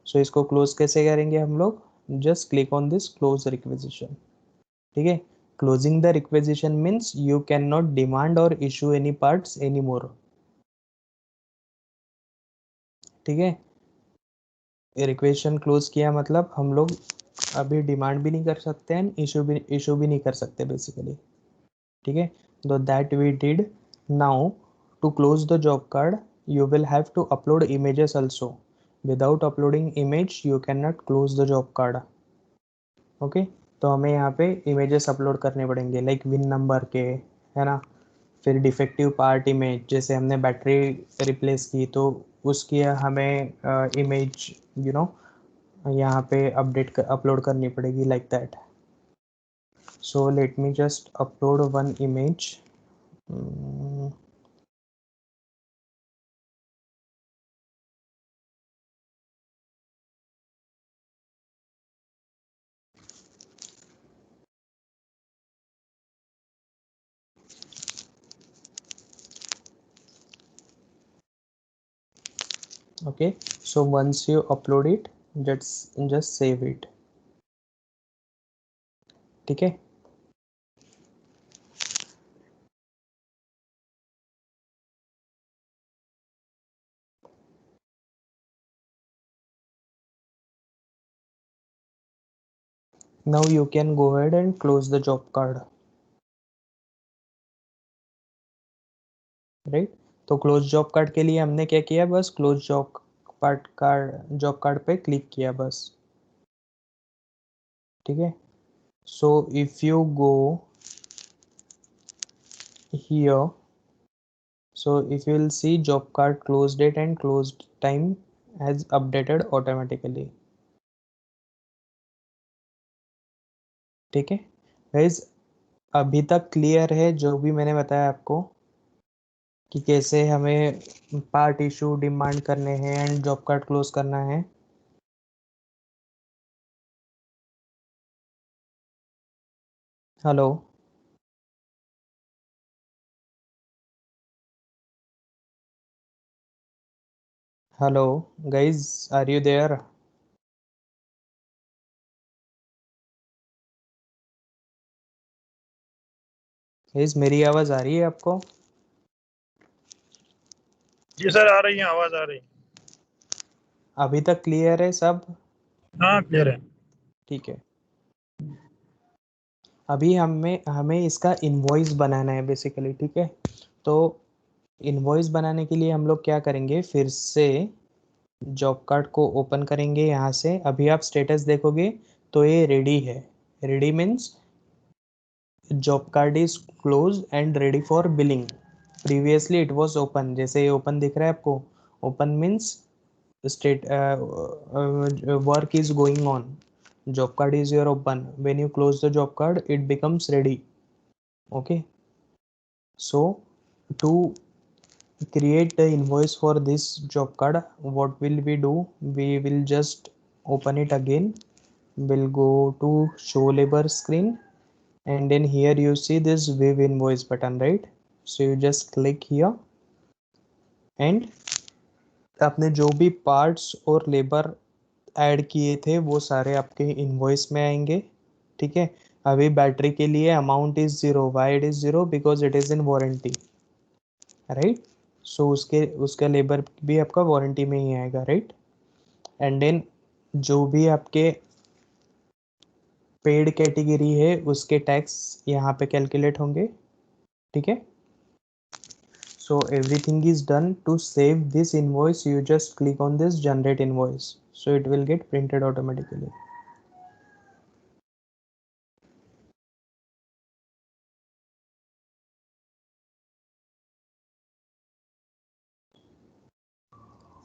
So इसको close कैसे करेंगे हम लोग? Just click on this close requisition. ठीक है, closing the requisition means you cannot demand or issue any parts anymore. ठीक है, requisition close किया मतलब हम लोग अभी डिमांड भी नहीं कर सकते हैं, इशू भी नहीं कर सकते बेसिकली. ठीक है, तो that we did. Now to close the job card you will have to upload images also. Without uploading image you cannot close the job card. Okay, तो हमें यहाँ पे इमेजेस अपलोड करने पड़ेंगे, लाइक विन नंबर के, है ना. फिर डिफेक्टिव पार्ट इमेज, जैसे हमने बैटरी रिप्लेस की तो उसकी हमें इमेज यहाँ पे अपलोड करनी पड़ेगी, like that. So let me just upload one image. Okay, so once you upload it, just save it. ठीक है. Now you can go ahead and close the job card. Right. तो close job card के लिए हमने क्या किया, बस close job card पे क्लिक किया बस. ठीक है. So if you go here, so if you will see job card close date and close time has updated automatically. ठीक है गाइस, अभी तक क्लियर है जो भी मैंने बताया आपको कि कैसे हमें पार्ट इशू डिमांड करने हैं एंड जॉब कार्ड क्लोज करना है. Hello. Hello guys, are you there? Guys मेरी आवाज आ रही है आपको? जी सर, आ रही है, आवाज आ रही है. अभी तक क्लियर है सब? हाँ, क्लियर है. ठीक है. अभी हमें इसका इनवॉइस बनाना है बेसिकली. ठीक है. तो इनवॉइस बनाने के लिए हम लोग क्या करेंगे, फिर से जॉब कार्ड को ओपन करेंगे यहाँ से. अभी आप स्टेटस देखोगे तो ये रेडी है. Ready means job card is close and ready for billing. Previously it was open, जैसे ये ओपन दिख रहा है आपको. Open means state work is going on. Job card is your open. When you close the job card, it becomes ready. Okay. So to create the invoice for this job card, what will we do? We will just open it again. We'll go to show labor screen, and then here you see this view invoice button, right? So you just click here and आपने जो भी parts और labour add किए थे वो सारे आपके invoice में आएंगे. ठीक है. अभी बैटरी के लिए amount is zero. Why it is zero? Because it is in warranty. Right. So उसका लेबर भी आपका वारंटी में ही आएगा. राइट. एंड देन जो भी आपके पेड कैटेगरी है उसके टैक्स यहाँ पे कैलकुलेट होंगे. ठीक है. So everything is done. To save this invoice, you just click on this generate invoice. So it will get printed automatically.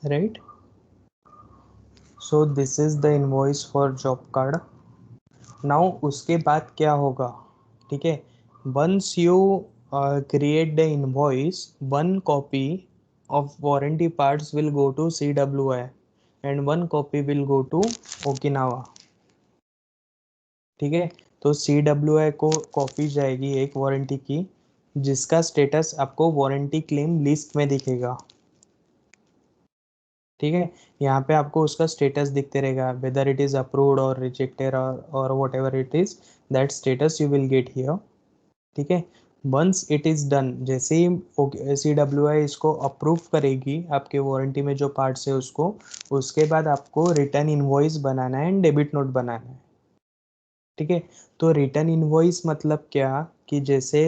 Right. So this is the invoice for job card. Now उसके बाद क्या होगा? ठीक है. Once you create the invoice, one copy of warranty parts will go to CWI and one copy will go to Okinawa. ठीक है. तो CWI को कॉपी जाएगी एक वारंटी की, जिसका स्टेटस आपको वारंटी क्लेम लिस्ट में दिखेगा. ठीक है. यहाँ पे आपको उसका स्टेटस दिखते रहेगा, वेदर इट इज अप्रूव्ड और रिजेक्टेड और what ever it is, that status you will get here. ठीक है. वंस इट इज डन, जैसे ही CWI इसको अप्रूव करेगी आपके वारंटी में जो पार्ट्स है उसको, उसके बाद आपको रिटर्न इनवॉइस बनाना है एंड डेबिट नोट बनाना है. ठीक है. तो रिटर्न इनवॉइस मतलब क्या, कि जैसे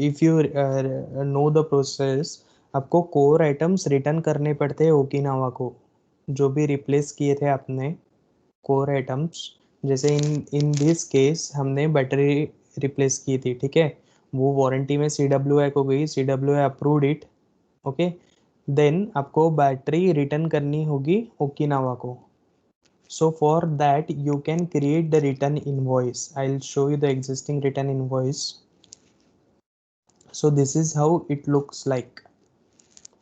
if you know the process, आपको कोर आइटम्स रिटर्न करने पड़ते हैं ओकिनावा को. जो भी रिप्लेस किए थे आपने कोर आइटम्स, जैसे इन दिस केस हमने बैटरी रिप्लेस की थी. ठीक है. वो वारंटी में CWI को गई, CWI approved it. Okay. Then आपको बैटरी रिटर्न करनी होगी ओकिनावा को. So for that you can create the return invoice. I'll show you the existing return invoice. So this is how it looks like.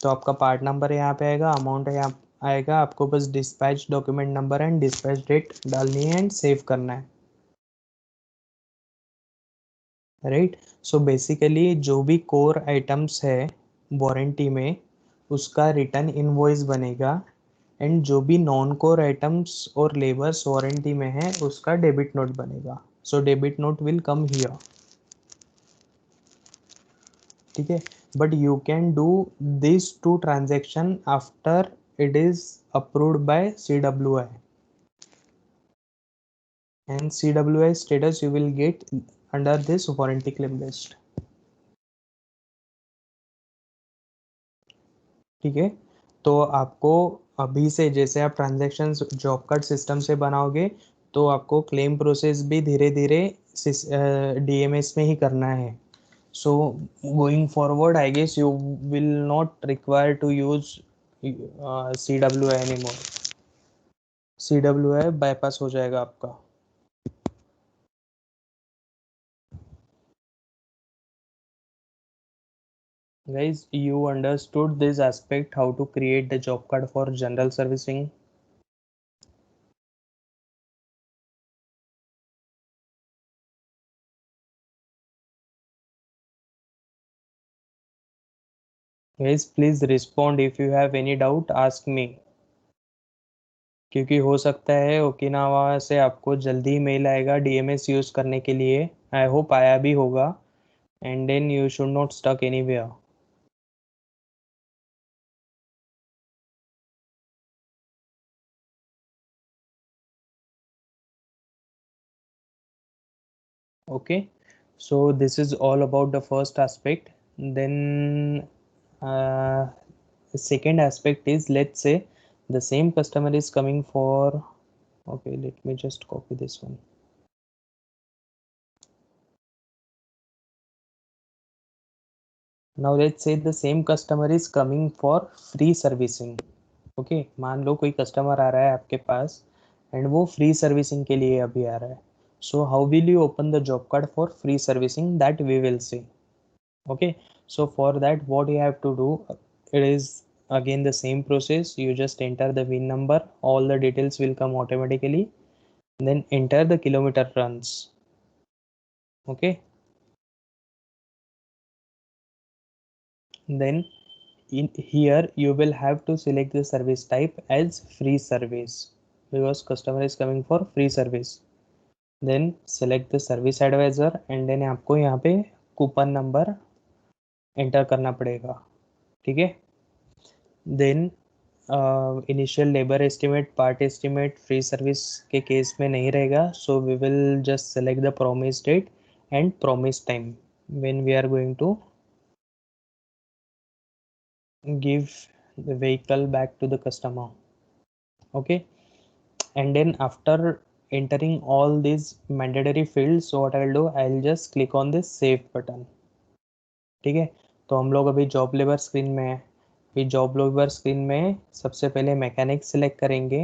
तो आपका part number यहाँ पे आएगा, amount यहाँ आएगा, आपको बस dispatch document number and dispatch date डालनी है एंड सेव करना है. राइट. सो बेसिकली जो भी कोर आइटम्स है वारंटी में, उसका रिटर्न इनवॉइस बनेगा, एंड जो भी नॉन कोर आइटम्स और लेबर्स वारंटी में है उसका डेबिट नोट बनेगा. So debit note will come here. ठीक है, but you can do this two transaction after it is approved by CWI, and CWI status you will get under this warranty claim list. ठीक है, तो आपको अभी से जैसे आप ट्रांजेक्शन जॉब कार्ड सिस्टम से बनाओगे तो आपको क्लेम प्रोसेस भी धीरे धीरे DMS में ही करना है. So going forward I guess you will not require to use CWI anymore. CWI bypass हो जाएगा आपका. Guys, you understood this aspect, how to create the job card for general servicing? Guys, please respond. If you have any doubt, ask me. क्योंकि हो सकता है Okinawa से आपको जल्दी मेल आएगा DMS यूज करने के लिए. आई होप आया भी होगा. And then you should not stuck anywhere. Okay, so this is all about the first aspect. Then the second aspect is, let's say the same customer is coming for, okay, let me just copy this one. Now let's say the same customer is coming for free servicing. ओके, मान लो कोई customer आ रहा है आपके पास and वो फ्री सर्विसिंग के लिए अभी आ रहा है. So how will you open the job card for free servicing, that we will see. Okay, so for that what you have to do, it is again the same process. You just enter the VIN number, all the details will come automatically, then enter the kilometer runs. Okay, then in here you will have to select the service type as free service because customer is coming for free service. Then select the service advisor and then आपको यहाँ पे coupon number enter करना पड़ेगा. ठीक है, then initial labour estimate, part estimate free service के case में नहीं रहेगा. So we will just select the promise date and promise time when we are going to give the vehicle back to the customer. Okay, and then after entering all these mandatory fields, so what I'll do, I'll just click on this save button. ठीक है, तो हम लोग अभी job labour screen में है. अभी job labour screen में सबसे पहले मैकेनिक सिलेक्ट करेंगे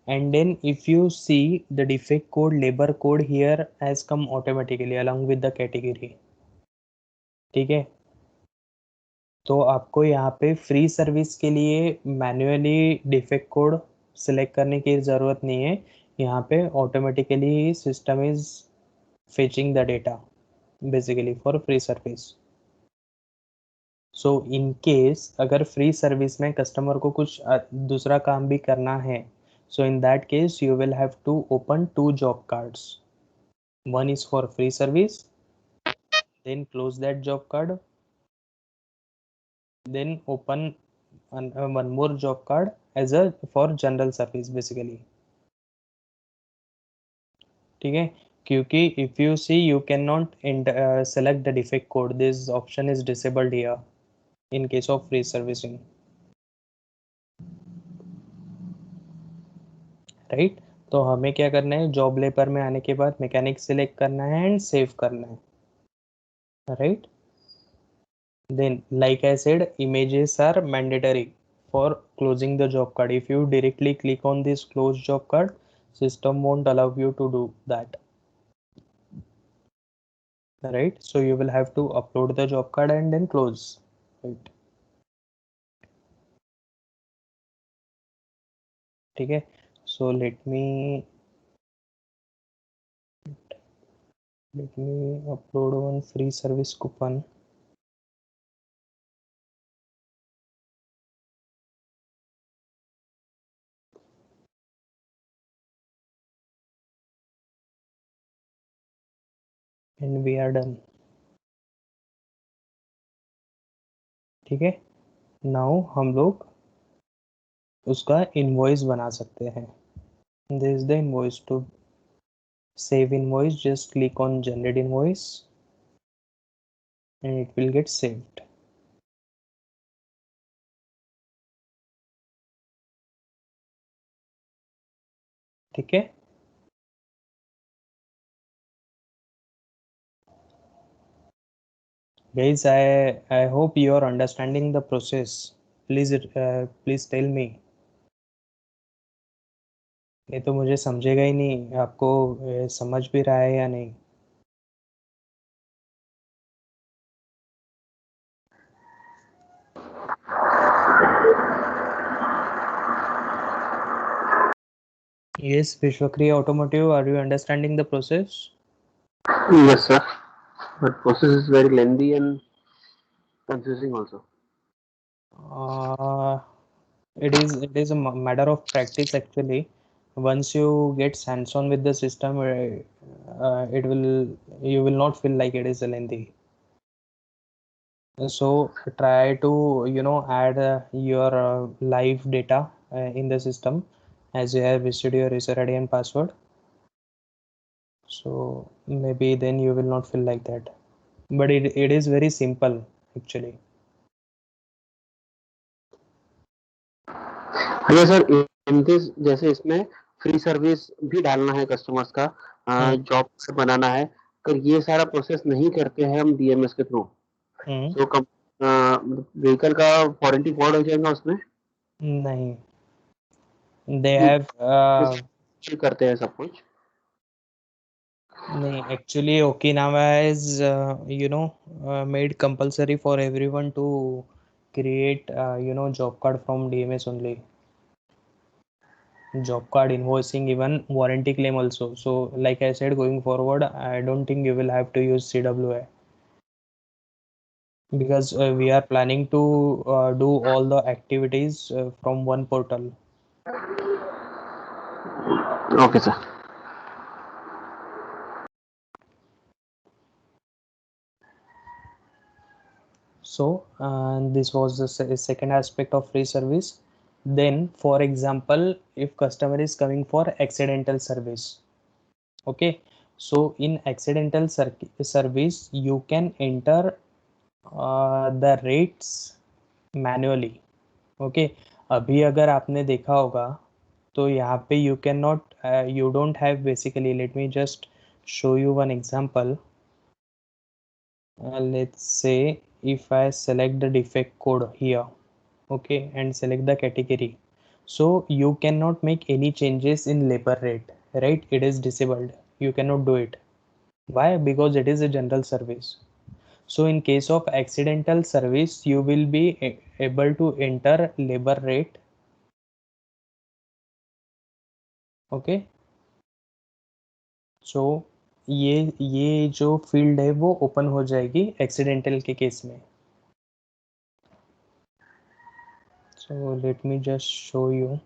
and then if you see the defect code labour code here has come automatically along with the category. ठीक है, तो आपको यहाँ पे फ्री सर्विस के लिए मैन्युअली डिफेक्ट कोड सिलेक्ट करने की ज़रूरत नहीं है. यहाँ पे automatically system is fetching the data basically for free service. So in case अगर फ्री सर्विस में कस्टमर को कुछ दूसरा काम भी करना है, so in that case you will have to open 2 job cards. One is for free service, then close that job card, then open one more job card as a for general service basically. ठीक है, क्योंकि if you see you cannot select the defect code, this option is disabled here in case of free servicing, right? तो हमें क्या करना है, job labour में आने के बाद मैकेनिक सिलेक्ट करना है एंड सेव करना है, right? Then like I said, images are mandatory for closing the job card. If you directly click on this close job card, system won't allow you to do that, right? So you will have to upload the job card and then close, right? ठीक है, so let me upload one free service coupon. and we are done. ठीक है, now हम लोग उसका invoice बना सकते हैं. This is the invoice. To save invoice, just click on generate invoice and it will get saved. ठीक है, guys, I hope you are understanding the process. Please tell me. ये तो मुझे समझेगा ही नहीं, आपको समझ भी रहा है या नहीं. Yes, Vishwakriya Automotive, are you understanding the process? Yes, sir. But process is very lengthy and confusing also. It is a matter of practice actually. Once you get hands-on with the system, you will not feel like it is lengthy. So try to add your live data in the system as you have visited your user ID and password. So maybe then you will not feel like that. But it is very simple actually. हाँ sir, in this जैसे इसमें free service भी डालना है customers का, job बनाना है, अगर ये सारा प्रोसेस नहीं करते हैं हम डीएमएस के थ्रू, तो व्हीकल का वारंटी फॉर्ड हो जाएगा उसमें. नहीं, they have करते हैं सब कुछ. नहीं, actually Okinawa is made compulsory for everyone to create job card from DMS only. Job card, invoicing, even warranty claim also. So like I said, going forward, I don't think you will have to use CWA because we are planning to do all the activities from one portal. Okay, sir. So this was the second aspect of free service. Then, for example, if customer is coming for accidental service, okay, so in accidental service you can enter the rates manually. Okay, अभी अगर आपने देखा होगा तो यहाँ पे you don't have basically, let me just show you one example. Let's say if I select the defect code here, okay, and select the category, so you cannot make any changes in labor rate, right? It is disabled, you cannot do it. Why? Because it is a general service. So in case of accidental service you will be able to enter labor rate. Okay, so ये जो field है वो open हो जाएगी accidental के case में. So let me just show you.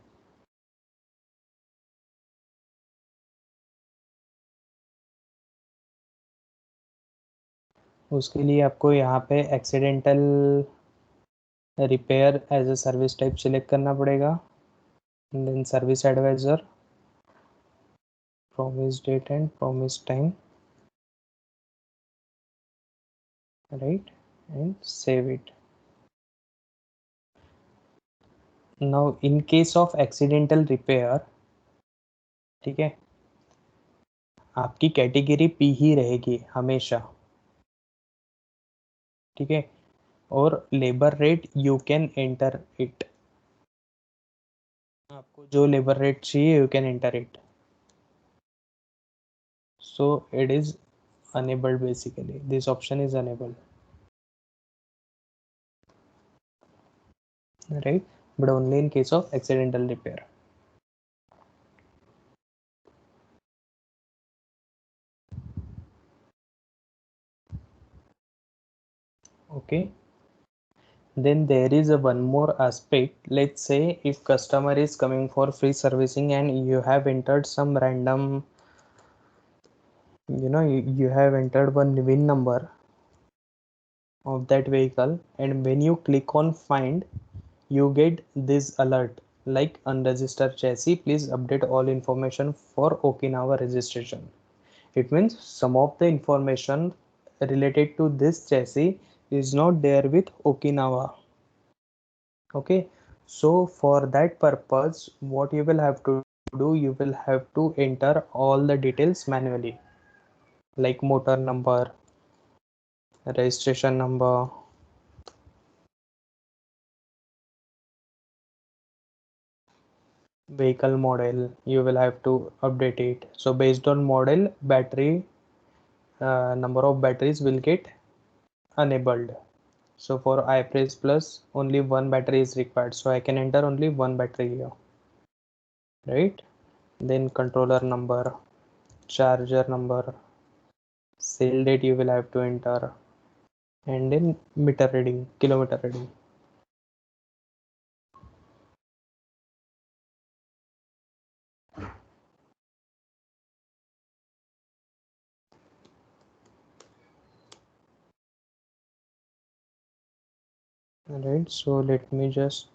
उसके लिए आपको यहाँ पे accidental repair as a service type select करना पड़ेगा. Then service advisor, promise date and promise time, right, and save it. Now in case of accidental repair, ठीक है, आपकी कैटेगरी पी ही रहेगी हमेशा. ठीक है, और labour rate you can enter it. आपको जो लेबर रेट चाहिए you can enter it. So it is enabled, basically this option is enabled, right, but only in case of accidental repair. Okay, then there is a one more aspect. Let's say if customer is coming for free servicing and you have entered some random you know, you have entered one VIN number of that vehicle, and when you click on find, you get this alert like unregistered chassis, please update all information for Okinawa registration. It means some of the information related to this chassis is not there with Okinawa. Okay, so for that purpose, what you will have to do, you will have to enter all the details manually, like motor number, registration number, vehicle model. You will have to update it. So based on model, battery, number of batteries will get enabled. So for iPress Plus, only one battery is required, so I can enter only one battery here, right? Then controller number, charger number, sale date you will have to enter, and then meter reading, kilometer reading. Alright, so let me just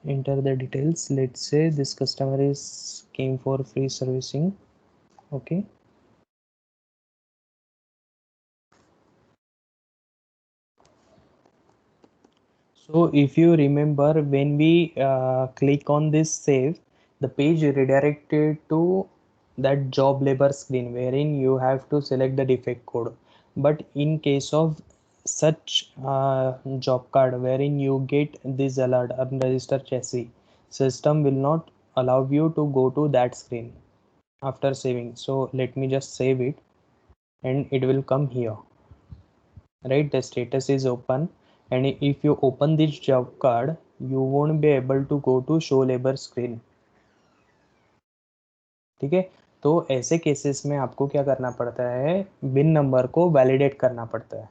enter the details. Let's say this customer is came for free servicing. Okay, so if you remember, when we click on this save, the page redirected to that job labor screen wherein you have to select the defect code. But in case of such job card wherein you get this alert unregistered chassis, system will not allow you to go to that screen after saving. So let me just save it, and it will come here, right? The status is open, and if you open this job card, you won't be able to go to show labor screen. ठीक है, तो ऐसे cases में आपको क्या करना पड़ता है, बिन नंबर को वैलिडेट करना पड़ता है.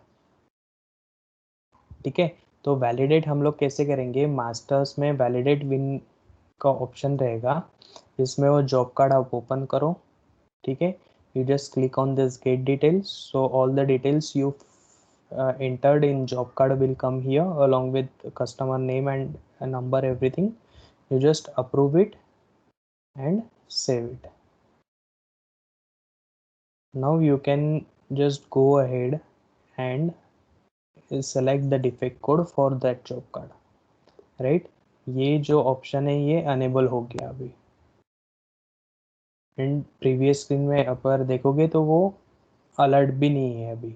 ठीक है, तो वैलिडेट हम लोग कैसे करेंगे, मास्टर्स में वैलिडेट बिन का ऑप्शन रहेगा, इसमें वो जॉब कार्ड आप ओपन करो. ठीक है, you just click on this get details, so all the details you entered in job card will come here along with customer name and a number, everything. You just approve it and save it. Now you can just go ahead and select the defect code for that job card, right? ये जो option है ये enable हो गया अभी, and previous screen में अपर देखोगे तो वो अलर्ट भी नहीं है अभी.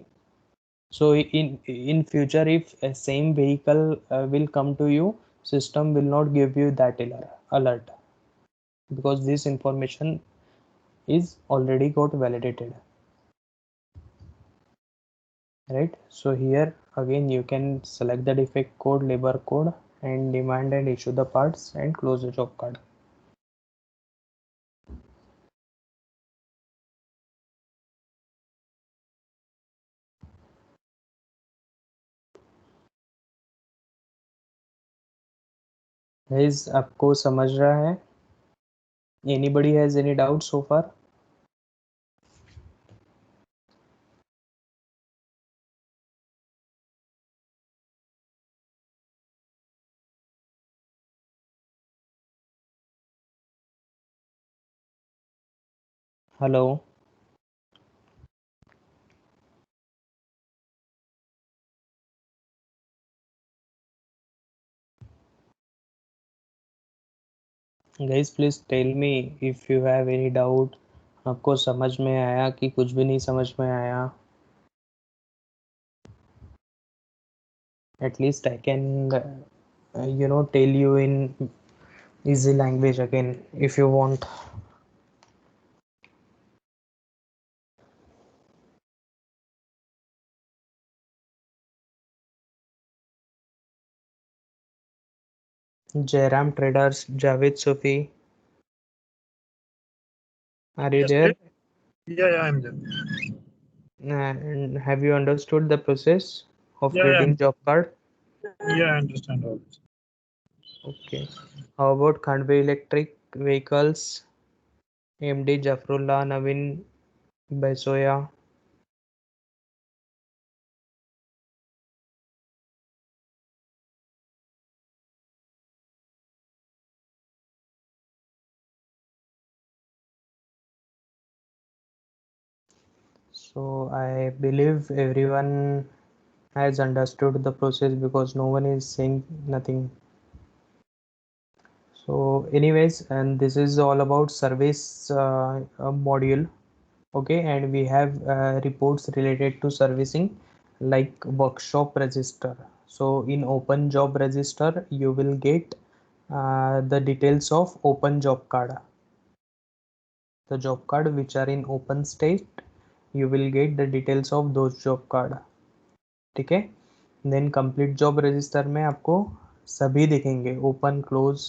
So in future, if a same vehicle will come to you, system will not give you that alert because this information is already got validated, right? So here again you can select the defect code, labor code, and demand and issue the parts and close the job card. Guys, आपको समझ रहा है? Anybody has any doubt so far? Hello? Guys, please tell me if you have any doubt. आपको समझ में आया कि कुछ भी नहीं समझ में आया? At least I can tell you in easy language again if you want. Jairam Traders, Javed Sufi, are you Yes, there? Yeah, I'm there. And have you understood the process of Yeah, creating job card? Yeah, I understand all this. Okay. How about Khandvi Electric Vehicles? MD Jafrullah Naveen Baisoya. So I believe everyone has understood the process because no one is saying nothing. So anyways, and this is all about service module. Okay, and we have reports related to servicing like workshop register. So in open job register you will get the details of open job card. The job card which are in open state, you will get the details of those job card. ठीक है. Then complete job register में आपको सभी दिखेंगे, open close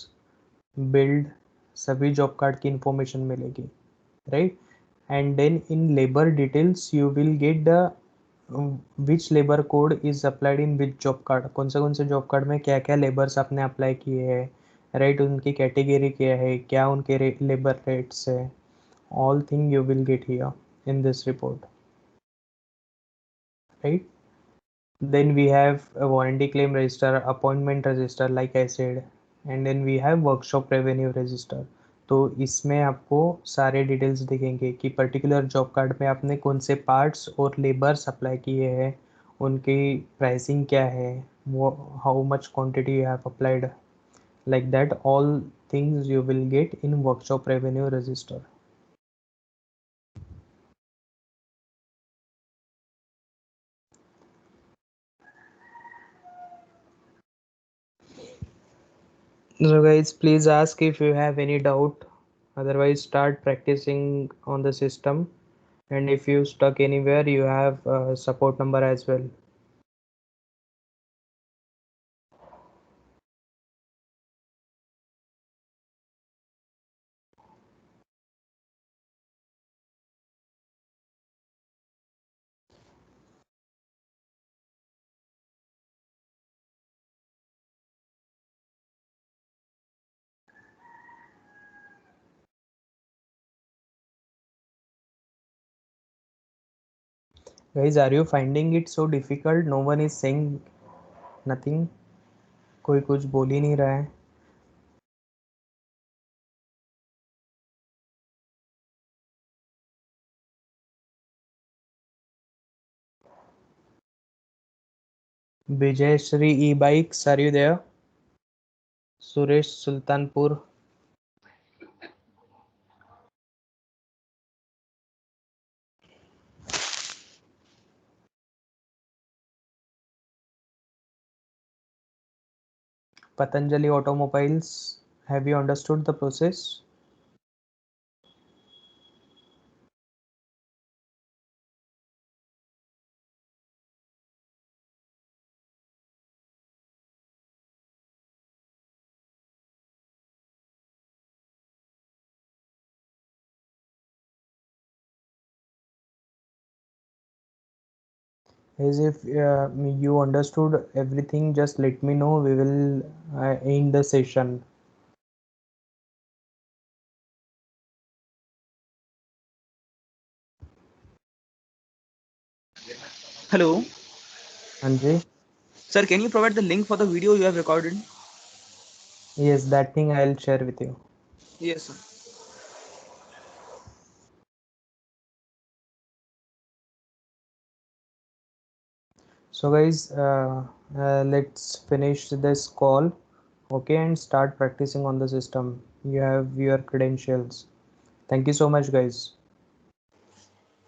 billed, सभी job card की information मिलेगी, right. And then in labour details you will get the which labour code is applied in which job card. कौन से जॉब कार्ड में क्या क्या लेबर्स आपने अप्लाई किए हैं, राइट. उनकी कैटेगरी क्या है, क्या उनके लेबर रेट्स है, all thing you will get here in this report, right. Then we have a warranty claim register, appointment register like I said, and then we have workshop revenue register. तो इसमें आपको सारे details दिखेंगे कि particular job card में आपने कौन से पार्ट्स और लेबर्स अप्लाई किए हैं, उनकी प्राइसिंग क्या है, वो how much quantity you have applied, like that all things you will get in workshop revenue register. So guys, please ask if you have any doubt. Otherwise, start practicing on the system. And if you stuck anywhere, you have a support number as well. Guys, are you finding it so difficult? No one is saying nothing. कोई कुछ बोल ही नहीं रहा है. Vijay Shri E-Bikes, are you there? Suresh Sultanpur. Patanjali Automobiles. Have you understood the process? As if you understood everything, just let me know. We will end the session. Hello. Anji? Sir, can you provide the link for the video you have recorded? Yes, that thing I'll share with you. Yes, sir. So guys, let's finish this call, okay, and start practicing on the system. You have your credentials. Thank you so much, guys.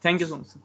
Thank you so much, sir.